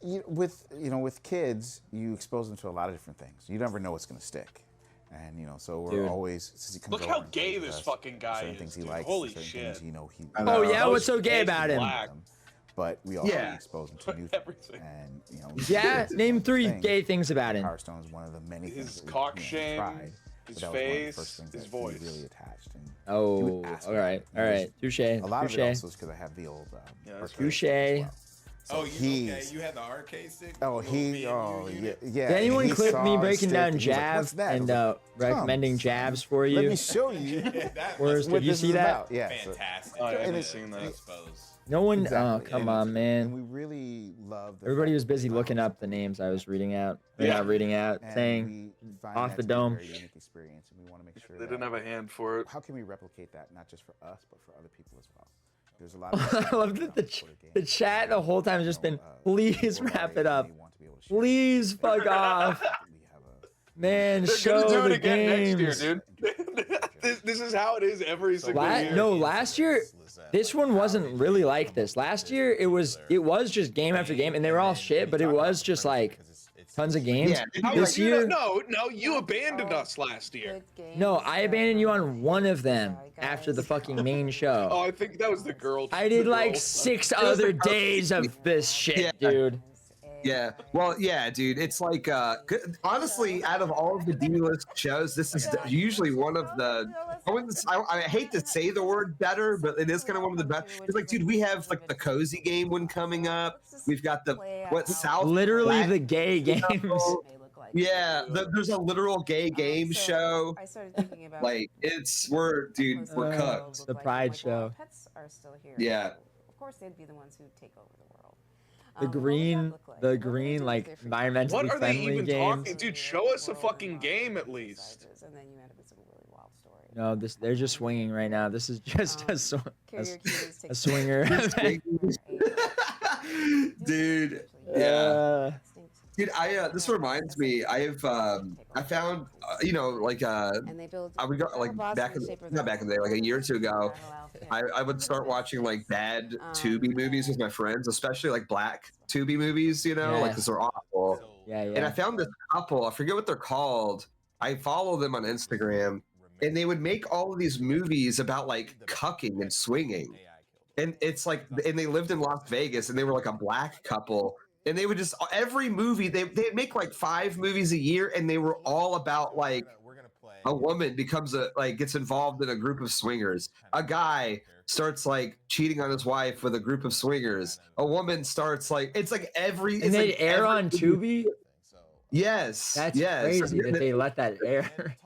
With kids, you expose them to a lot of different things. You never know what's going to stick. And, so we're always... Since he comes Look how gay this fucking guy is, things he dude. likes, Holy certain shet. things, Oh, yeah? What's so gay about him? But we also expose him to new things. And, yeah, name 3 gay things about him. Power Stone is one of the many his things that cock shame, his face, his voice. Really attached. And all right. Touche. A lot of it also is because I have the old touche. So okay. You had the arcade stick. Oh, yeah. Did anyone clip me breaking down jab and recommending jabs for you? Let me show you. Worst, did you see that? Yeah. Fantastic. I haven't seen that. No one. Exactly. Oh, come on, man. And we really love. Everybody was busy looking up the names I was reading out. Not reading out, saying off the dome. Very unique experience, and we want to make sure They didn't have a hand for it. How can we replicate that, not just for us, but for other people as well? There's a lot of. I love that the chat the whole time has just been, please wrap it up. Please fuck off. Man, They're show gonna do it the again games. next year, dude. this is how it is every single year. No, last year this one wasn't really like this. Last year it was just game after game, and they were all shit, but it was just like tons of games. Yeah. This year, no, you abandoned us last year. no, I abandoned you on one of them after the fucking main show. Oh, I think that was the girl. I did like 6 other days of this shit, dude. Yeah, well, yeah, dude. It's like, honestly, out of all of the D-list shows, this is usually one of the. I hate to say the word better, but it is kind of one of the best. It's like, dude, we have like the cozy game one coming up. We've got the South. Literally Black the gay games. Yeah, there's a literal gay game show. I started thinking about Like we're cooked. The Pride show. Pets are still here. Yeah. So of course, they'd be the ones who take over the world. The green, like environmentally What are they friendly even games. talking? Dude, show us a fucking game at least. And then you end up with some really wild stories. No, they're just swinging right now. This is just a swinger. Dude, yeah. Dude, this reminds me. I found like I would go like not back in the day, like a year or two ago. I would start watching like bad Tubi movies with my friends, especially like black Tubi movies. Like because they're awful. Yeah. And I found this couple. I forget what they're called. I follow them on Instagram, and they would make all of these movies about like cucking and swinging. And it's like, and they lived in Las Vegas, and they were like a black couple. And they would just every movie they'd make like 5 movies a year, and they were all about like a woman gets involved in a group of swingers. A guy starts like cheating on his wife with a group of swingers. A woman starts like it's like every. And they air on Tubi. Yes, that's crazy that they let that air.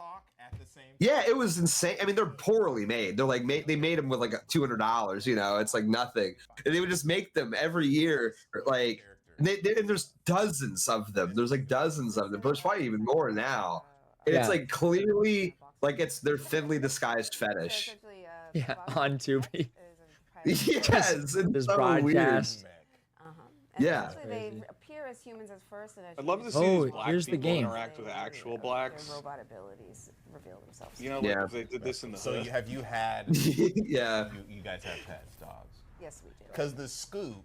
Yeah, it was insane. I mean, they're poorly made. They're like they made them with like $200. It's like nothing. And they would just make them every year, like. And there's dozens of them. There's like dozens of them. But there's probably even more now. And it's like clearly like it's their thinly disguised fetish. Yeah, on Tubi. Yes, it's this so broadcast. Yeah. They appear as humans at first, and I'd love to see these black here's the people game. interact with actual blacks. their robot abilities reveal themselves. If they did this in the So hood. have you had? Yeah. You guys have pets, dogs. Yes, we do. Because the Scoop.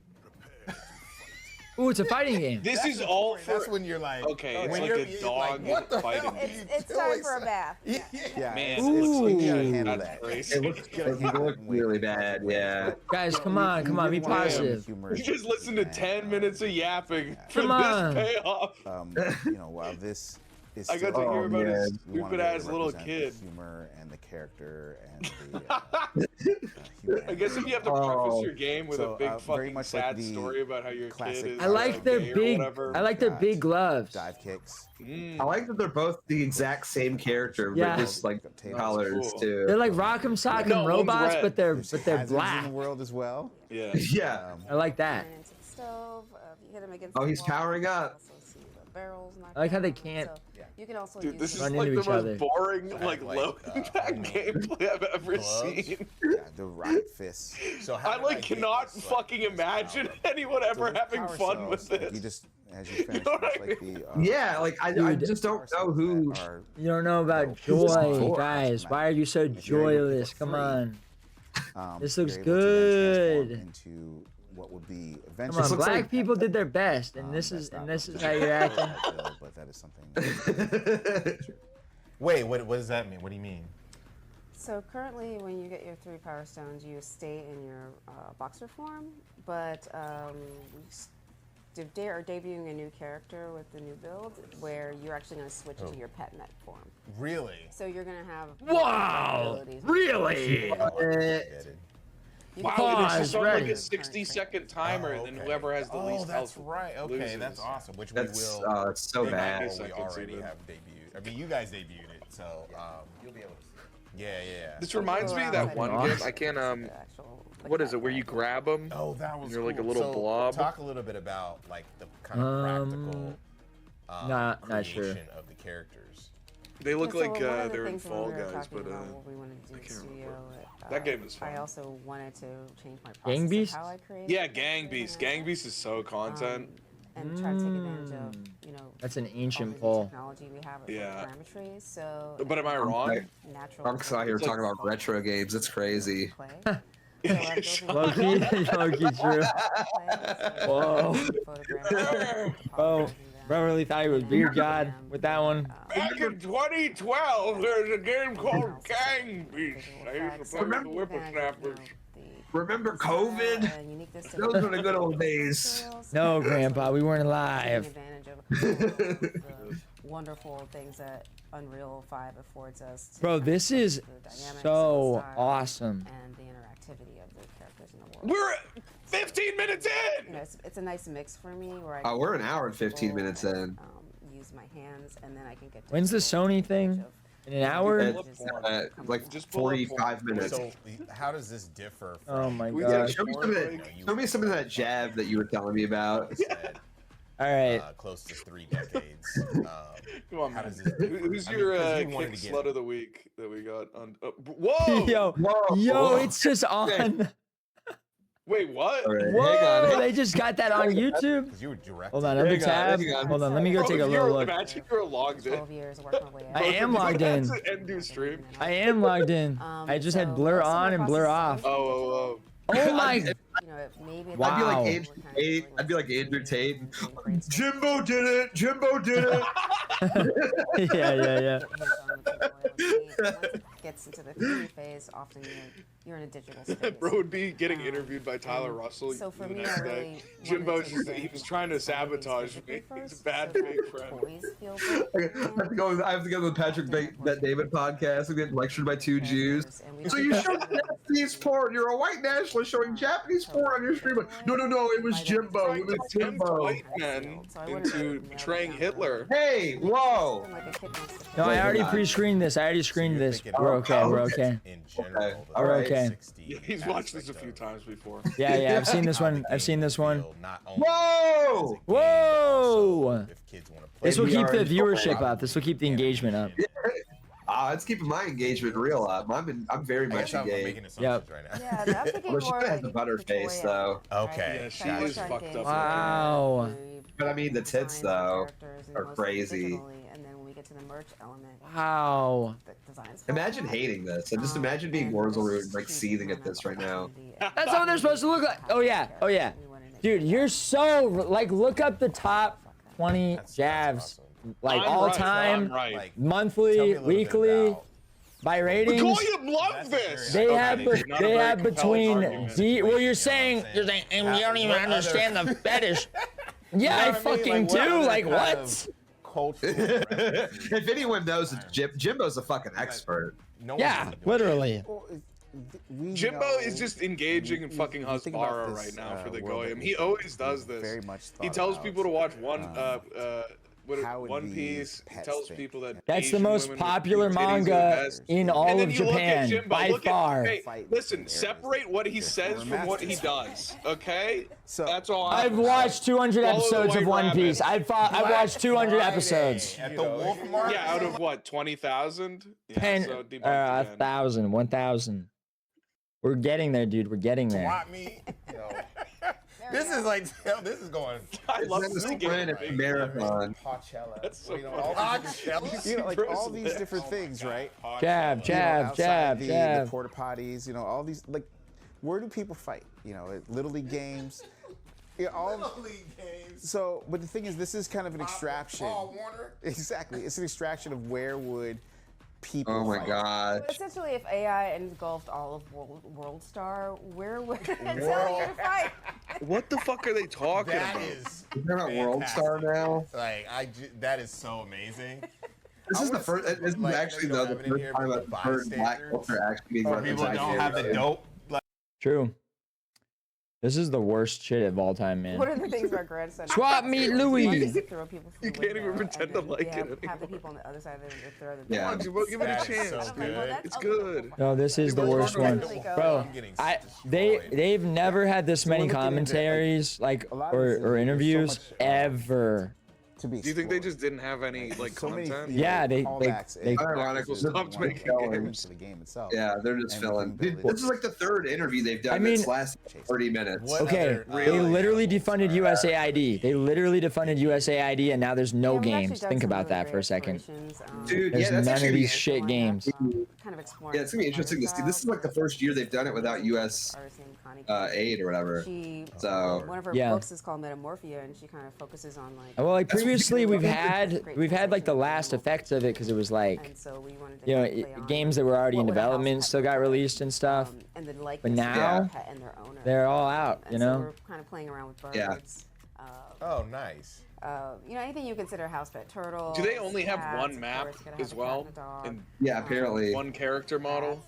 Ooh, it's a fighting game. This is all for. That's when you're like. Okay, it's when like you're a dog what the fighting. hell? It's time for a bath. Yeah, Man, you gotta handle that's that. crazy. It looked really bad. Yeah. Guys, come on, be positive. You just listen to 10 minutes of yapping for Come on. this payoff. While this is I got to hear about his stupid ass little kid. The humor and the character and the. I guess if you have to preface your game with a big fucking sad story about how your kid is. I like their gay or big. whatever. I like their big gloves. Dive kicks. I like that they're both the exact same character, Yeah. but just like colors cool. too. They're like Rock'em Sock'em No, one's robots, red. but they're Hazards black. in the world as well. Yeah. Yeah. I like that. Into the stove. If you hit him against Oh, the he's wall, powering you up. also see the barrels knocked I like how they down. can't So you can also Dude, use this is run like into the each most other. boring, Like, low impact gameplay I've ever seen. Yeah, the rocket fists. So how I did like get cannot this, fucking imagine anyone ever having Power fun cells, with like, this. you just as you finish, know what it's I like the. Yeah, like I Dude. just don't know who. You don't know about joy, guys. Why are you so joyless? Come on. This looks good. Into what would be Come eventually. on, black people did their best, and this is how you're acting. But that is something. Wait, what does that mean? What do you mean? So currently, when you get your 3 power stones, you stay in your boxer form, but we are debuting a new character with the new build where you're actually going to switch into your pet met form. Really? So you're going to have Wow! abilities. Really? Wow, there's just Pause, like ready. a 60-second timer, and then whoever has the least that's health right. Okay, loses. that's awesome. Which That's, we will. it's so we bad. know we Seconds already even. have debuted. I mean, you guys debuted it, so you'll be able to see. Yeah. This reminds me of that one game. I can't what is it? Where you grab them? Oh, that was. You're like a cool. little So, blob. Talk a little bit about like the kind of practical not sure. creation of the characters. They look So like one of the they're in things when Fall we were Guys, talking but about what we wanted to do I in can't studio, remember. That game is fun. I also wanted to change my Gang process Beasts? of how I create. Yeah, Gang Beast. Gang Beast is so content. And try to take advantage of, That's an all ancient the new poll. technology we have with Yeah. telemetry. So, But am I wrong? natural. I'm sorry, you're talking about retro games. It's crazy. Low-key, low-key true. Whoa. Bro really thought he was Beard God with that one. Back in 2012, there's a game called Gang Beast. I used to play with the whippersnappers. Remember COVID? Those were the good old days. No, Grandpa, we weren't alive. Wonderful things that Unreal 5 affords us. Bro, this is so awesome. And the interactivity of the characters in the world. We're 15 minutes in! It's a nice mix for me where I We're an hour and 15 minutes in. use my hands and then I can get to When's the Sony thing? In an hour? It's, like 45 minutes. So, how does this differ from? Oh my god. Show me some of that jab that you were telling me about. All right. Close to 3 decades. Come on, how man. does this differ? Who's I mean, your 'cause you kick wanted to get- slut of the week that we got on? Whoa! Yo, it's just on. Wait, what? Right, Whoa, they just got that on YouTube? You were direct. Hold on, under tab. Hold on, let me go take a little look. Imagine you're logged in. 12 years working my way I am logged in. End new stream. I am logged in. I just had blur on and blur off. Oh. Oh my. Maybe Wow. I'd be like Andrew Tate. Jimbo did it. Jimbo did it. yeah. Once it gets into the 3D phase, often you're in a digital space. Bro would be getting interviewed by Tyler Russell. So for the me, next I really day. Jimbo he was trying to sabotage me. He's a bad fake friend. I have to go to the Patrick Bet David podcast and get lectured by 2 Jews. So you showed Japanese porn. You're a white nationalist showing Japanese porn on your stream. No, it was Jimbo. It was Jimbo. White men into betraying Hitler. Hey, whoa. No, I already pre-screened this. I already screened this. We're okay. We're okay. In general, We're okay. Yeah, he's watched this a few times before. Yeah. I've seen this one. I've seen this one. Whoa! Whoa! If kids want to play, This will keep the viewership up. This will keep the engagement up. It's keeping my engagement real up. I'm very much engaged. Yep. right now. Yeah, I'm thinking Well, she more has like a butter face though. Okay. Yeah, she is fucked up. Wow. But I mean, the tits though are crazy. And then when we get to the merch element, Wow. the design's Imagine hating this, and just imagine being wurzelroot and like seething at this right now. That's what they're supposed to look like. Oh yeah. Dude, you're so like look up the top 20 jabs, like I'm all right, time, I'm right. Tell me monthly, a little bit weekly, about- by ratings. Goyim love this. They have Not a they very have compelling between argument. D. Well, you're saying and you don't even understand the fetish. Yeah, I fucking do. Like what? If anyone knows, Jimbo's a fucking expert. Yeah, literally. Jimbo is just engaging in fucking Hasbara right now for the Goyim. He always does this. He tells people to watch One Piece. He tells people that That's the Asian most women with popular big titties are the manga best. in And all then of you look at Japan Jimbo, by look at- far. hey, listen, separate what he says from what he does. Okay, that's all. I've watched 200 Follow the episodes of White One Rabbit. Piece. I've watched 200 episodes. At the Wolf Market? Yeah, out of what, 20,000? Yeah, 10, so debunked again. 1,000, 1,000. We're getting there, dude. We're getting there. Swap me. This is like, this is going. I love This this is a marathon. Coachella. That's so like all these different things, right? Jab, jab, jab, the jab. porta potties, all these, like, where do people fight? At Little League games. Little League games. So, but the thing is, this is kind of an extraction. Paul Warner. Exactly. It's an extraction of where would people Oh my fight. god. essentially, if AI engulfed all of World Star, where would it tell you to fight? What the fuck are they talking That about? is. You're not World Star now. Like that is so amazing. This is the first. This is actually the first time I've heard black culture actually being Or people don't have the dope. True. This is the worst shit of all time, man. One of the things our grandson Swap meet Louis. Throw people You can't even pretend to like it. Have the people on the other side of the throw the Yeah. Come on, Jimbo, give it a That is chance. so good. It's good. No, this is the People worst don't one, really go. bro. I'm getting They've never had this many commentaries or interviews ever. To be Do you think they just didn't have any like content? Yeah, they Ironic, stopped making games. To the game itself. Yeah, they're just filling. Dude, this is like the third interview they've done. I mean- that's lasted 30 minutes. Okay, they literally defunded USAID. They literally defunded USAID, and now there's no games. Think about that for a second. Dude, There's yeah, that's none actually of gonna these be shit games. kind of exploring. Yeah, it's gonna be interesting to see. This is like the first year they've done it without US aid or whatever. So One of her yeah. books is called Metamorphia, and she kind of focuses on like. Well, like previously we've had like the last effects of it because it was like, And so we wanted to you know, kind of play on games that were already in what would a house development pet still look got like, released and stuff. and then like But now pet and their owner. they're all out, And you so know. we're kind of playing around with birds. Yeah. Oh, nice. You know, anything you consider house pet, turtle. Do they only have cats, one of map course, you gotta have as a cat well? and a dog. And yeah, apparently. one character model?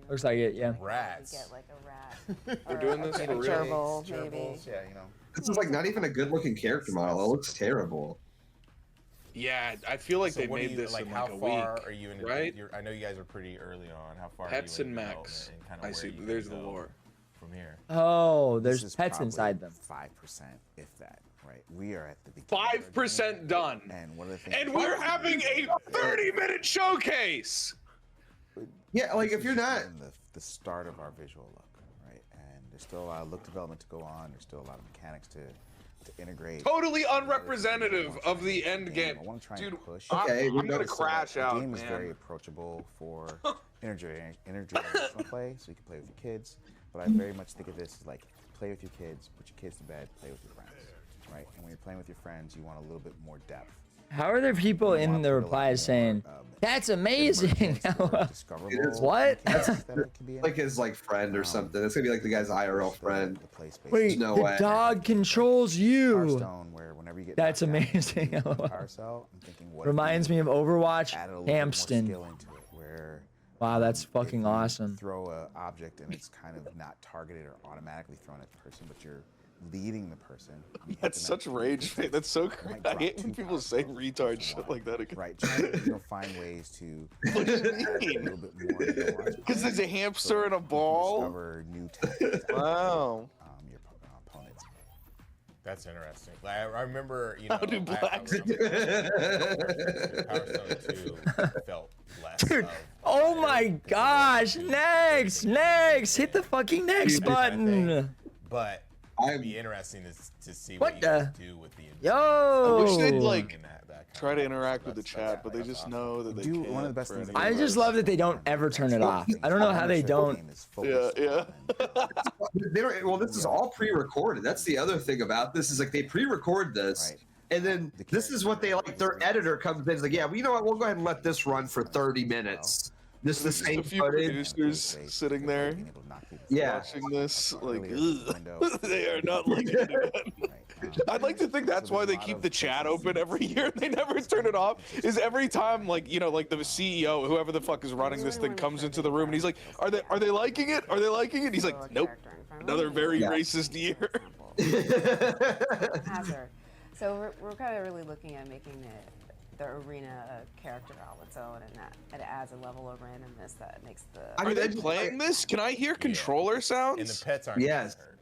Looks like it, yeah. Rats. Get like a rat. We're doing this a for real? gerbil, maybe. Gerbils, yeah, you know. This is like not even a good-looking character model. It looks terrible. Yeah, I feel like So they what do made you, this like in how like a far week, are you in? right? I know you guys are pretty early on. How far Pets are you in and Max. development and kinda I where see. you can There's the go lore. From here. Oh, This there's is pets probably inside them. 5%, if that. Right, we are at the beginning. 5% done. And one of the things. And we're having a 30-minute showcase. Yeah, like if This you're is not. in the start of our visual look, right? And there's still a lot of look development to go on. There's still a lot of mechanics to integrate. Totally unrepresentative of the end game. I want to try Dude, and push. I'm gonna crash out, The game is man. very approachable for intergenerational play, so you can play with your kids. But I very much think of this as like play with your kids, put your kids to bed, play with your friends, right? And when you're playing with your friends, you want a little bit more depth. How are there people in the replies saying, "That's amazing"? What? Like his like friend or something. It's gonna be like the guy's IRL friend. Wait, There's no the way. dog controls you. Hearthstone, where whenever you get That's knocked out, amazing. you power cell, I'm thinking, what if Reminds you me of Overwatch, added a little bit more Hampston. skill into it, where Wow, that's if fucking you awesome. Throw a object and it's kind of not targeted or automatically thrown at the person, but you're leading the person. You hit That's them at such rage. That's so might crazy. I drop hate when two people power say cells retard for shit one. like that again. Right, trying to find ways to What do you add a mean? little bit more to your watch Because there's a hamster so and a you can ball. discover new tactics to Wow. your opponents. That's interesting. Like, I remember, you know, How do blacks do Power Stone 2 felt less Dude, of oh my gosh! Next, hit the fucking next button. But it'd be interesting to see What what you the- guys do with the Yo! I wish they'd like in that try to interact with the chat, but they just know that they Do can't. one of the best things for I any I just love that they don't ever turn it off. I don't know how they don't. Yeah. They don't. Well, this is all pre-recorded. That's the other thing about this is like they pre-record this, and then this is what they like. Their editor comes in, is like, yeah, well, you know what? We'll go ahead and let this run for 30 minutes. This is the Just same a few footage. producers sitting there Yeah. watching this, like, ugh. They are not liking it again. I'd like to think that's why they keep the chat open every year and they never turn it off. Is every time, like, you know, like the CEO, whoever the fuck is running this thing, comes into the room and he's like, "Are they liking it? Are they liking it?" He's like, "Nope." Another very racist year. Hazard. So we're kind of really looking at making the arena a character all its own, and that it adds a level of randomness that makes the. Are they playing this? Can I hear controller sounds? And the pets aren't Yes. getting hurt.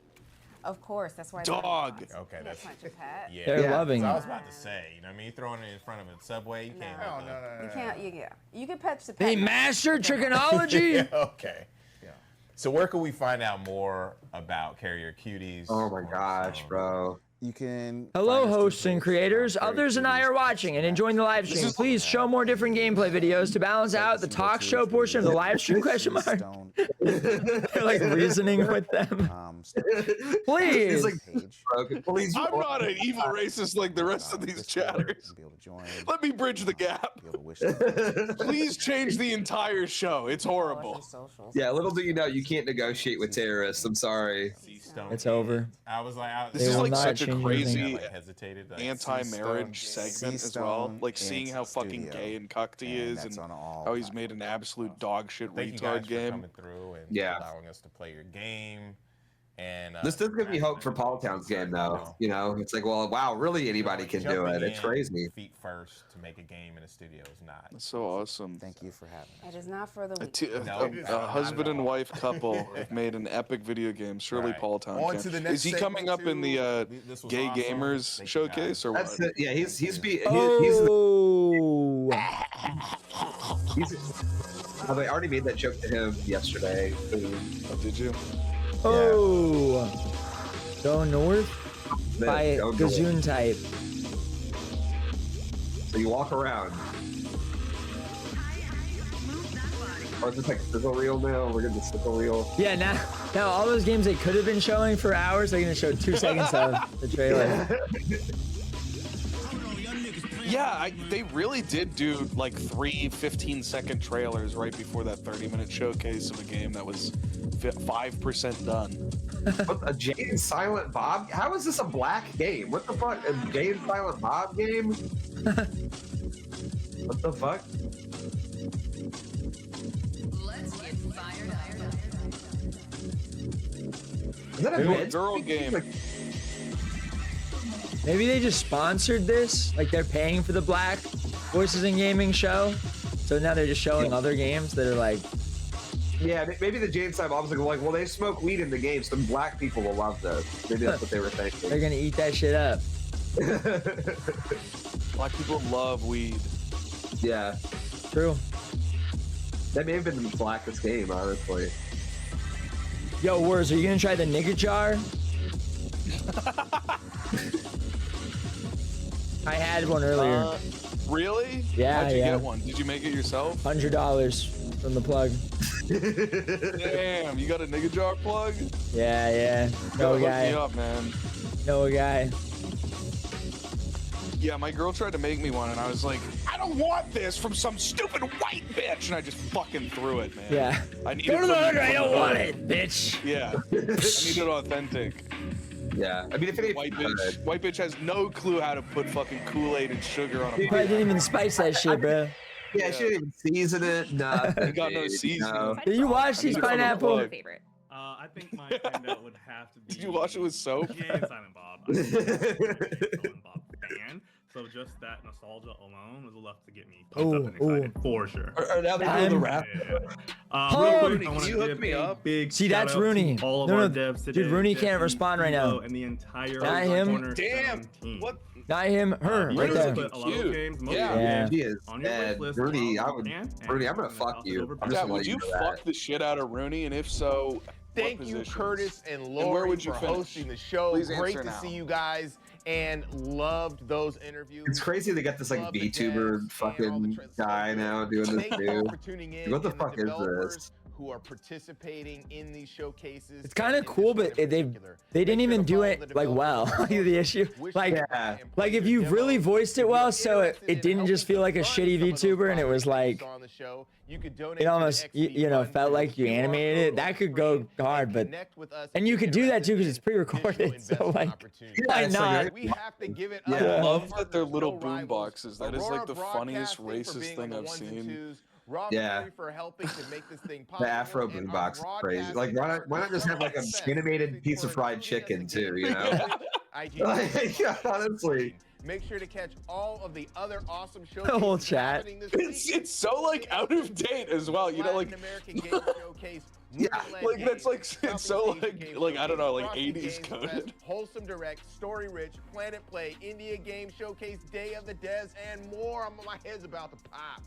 Of course, that's why. Dog. Okay, that's Punch a pet. yeah. They're loving So I it. was about to say, you know what I mean? You're throwing it in front of a subway, you can't. You can't. You can patch the pet. They mastered trigonology. Yeah, okay. Yeah. So where can we find out more about Carrier Cuties? Oh my gosh, bro. You can. Hello, find us hosts and through creators. Very Others and I are watching and enjoying the live stream. Please show more different gameplay videos to balance out the talk show portion of the live stream, question mark. They're like reasoning with them. Please. He's like, broken. Please. I'm not an evil racist like the rest of these chatters. Let me bridge the gap. Please change the entire show. It's horrible. Yeah, little do you know, you can't negotiate with terrorists. I'm sorry. It's over. I was like, This is like such a change crazy anything. I hesitated. Like, anti-marriage segment as well. Like seeing how fucking Studio, gay and cucked he is, and how he's made an absolute dog shit Thank you retard guys for game. coming through and Yeah. allowing us to play your game. And This does give me hope for Paul Town's game, though. You know, it's like, well, wow, really anybody can do it. It's crazy. Feet first to make a game in a studio is not. That's so awesome. Thank you for having us. It is not for the weak. A husband and wife couple have made an epic video game. Surely Paul Town On can. to the next Is he coming up in the Gay awesome. Gamers showcase or what? That's it. Yeah, he's I already made that joke to him yesterday. Oh, did you? Oh, go north by go north. Gazoon type. So you walk around. Or is this like sizzle reel now? We're getting the sizzle reel. Yeah, now all those games they could have been showing for hours, they're gonna show 2 seconds of the trailer. Yeah, they really did do like 3 15-second trailers right before that 30-minute showcase of a game that was 5% done. What, a Jay and Silent Bob? How is this a black game? What the fuck? A Jay and Silent Bob game? What the fuck? Is that a girl game? Maybe they just sponsored this, like they're paying for the Black Voices in Gaming show, so now they're just showing other games that are like. Yeah, maybe the Jay and Silent Bob's like, well, they smoke weed in the game, so black people will love this. Maybe that's what they were thinking. They're gonna eat that shit up. Black people love weed. Yeah. True. That may have been the blackest game, honestly. Yo, Wurs, are you gonna try the nigga jar? I had one earlier. Really? Yeah, How'd you yeah. get one? Did you make it yourself? $100 from the plug. Damn, you got a nigga jar plug? Yeah. No Hook guy. me up, man. No guy. Yeah, my girl tried to make me one, and I was like, I don't want this from some stupid white bitch, and I just fucking threw it, man. Yeah. I need Go to it the from- hood, I from don't the want hood. it, bitch. Yeah, I need it authentic. Yeah, I mean, if it white bitch has no clue how to put fucking Kool-Aid and sugar on a. You probably didn't even spice that shit, bro. Yeah, she didn't even season it. Nothing. It got no dude, seasoning. no. Did you watch these pineapple? I think my handout would have to be. Did you wash it with soap? Yeah, and Silent Bob. I'm a Silent Bob fan, so just that nostalgia alone was enough to get me pumped up and excited for sure. Are now they doing the rap? Real quick, I want Can you to hook give me a up? big See, shout that's out to Rooney. all of No, our no, devs dude, today. Rooney can't Jesse, respond right now. Kilo, and the entire Not him. Cornerstone Damn. team. What? Not him, her, You right guys there. put a lot of games, most Yeah. of Yeah. the She games is on your wish dead. list. Rooney, while I you would. can, and Rooney, I'm gonna the fuck house is you. over I'm just Yeah, gonna would let you know fuck that. the shit out of Rooney? And if so, Thank what you, positions? Curtis and And Lori, where would you for finish? hosting the show. Please Great answer to now. see you guys, and loved those interviews. It's crazy they got this like Love the VTuber devs fucking and all the guy now doing this Thank you too. all for tuning in. What the and fuck is developers this? Who are participating in these showcases? It's kind of and in cool, this but one in they particular. didn't Make sure even to do follow it the like well. developers. The issue, Wish like, you Yeah. and play like if your you really demos. voiced it If well, you're so interested it in didn't just helping feel like a fund shitty some of those VTuber, and it was projects like, on the show, you could donate it to the almost XP you know Fund felt through like you the QR animated it. code That on could the go screen, hard, and but connect with us and you if could you're do that too because interested it's in pre-recorded. additional So like, opportunities. why it's like not? We have to give it Yeah. up. I to love our that they're partners, little no boom rivals. boxes. That is like the Aurora funniest Broadcasting for racist being thing on the I've ones and seen. twos. Rob Yeah. Perry for helping to make this thing possible. The Afro and boom our box is crazy. Like, why not just have like an animated piece of fried chicken too? You know? Like, yeah, honestly. Make sure to catch all of the other awesome shows. The whole chat. It's so like out of date as well. You know, like American Game Showcase. Yeah, like that's like it's so like I don't know, like 80s coded. Wholesome Direct, Story Rich, Planet Play, India Game Showcase, Day of the Devs, and more. My head's about to pop.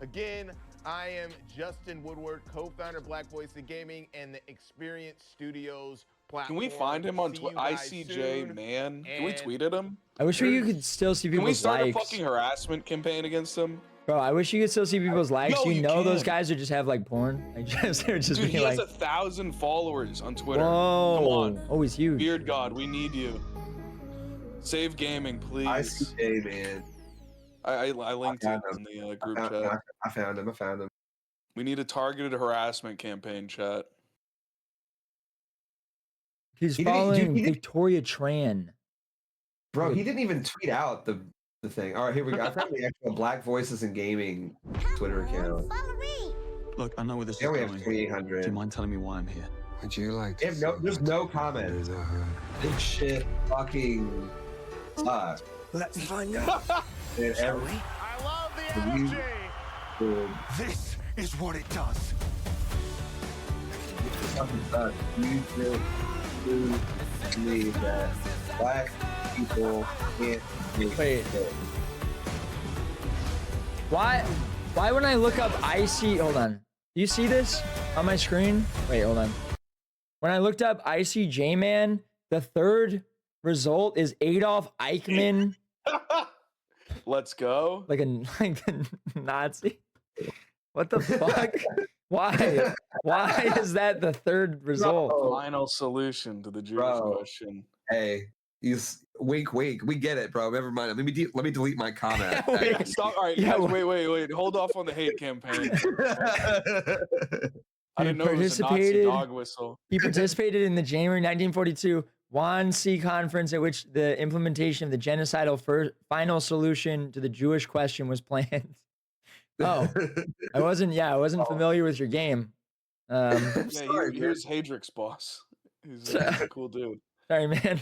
Again, I am Justin Woodward, co-founder of Black Voice of Gaming and the Experience Studios platform. Can we find him on See you Twitter? guys ICJ soon. man. Can we And tweet at him? I wish you could still see Can we people's start likes. a fucking harassment campaign against him? Bro, I wish you could still see people's likes. No, you you know those can't. guys would just have like porn. Like just they're just Dude, he being has like, 1,000 followers on Twitter. whoa, Come on. oh, he's huge. Beard God, we need you. Save gaming, please. ICJ, man. I linked I it found in the group I chat. found him. I found him. We need a targeted harassment campaign, chat. He's He didn't- following dude, he didn't- Victoria Tran. Bro, he didn't even tweet out the thing. All right, here we go. I found the actual Black Voices in Gaming Twitter account. Look, I know where this There is we going. have Do 2,800. you mind telling me why I'm here? Would you like There's no comment. This shit fucking sucks. Let's find out. And every, I love the energy. This is what it does. Fucking sucks. You just believe that black people can't make Wait. it. Why when I look up IC, hold on. Do you see this on my screen? Wait, hold on. When I looked up IC J-Man, the third result is Adolf Eichmann. Let's go. Like a Nazi. What the fuck? Why? Why is that the third result? Final solution to the Jewish question. Hey, he's wink, wink. We get it, bro. Never mind. Let me delete my comment. Stop. All right, guys. Wait. Hold off on the hate campaign. I didn't know it was a Nazi dog whistle. He participated in the January 1942 Wannsee Conference, at which the implementation of the genocidal final solution to the Jewish question was planned. Oh, I wasn't familiar with your game. Here's Hadrick's boss. He's a cool dude. Sorry, man.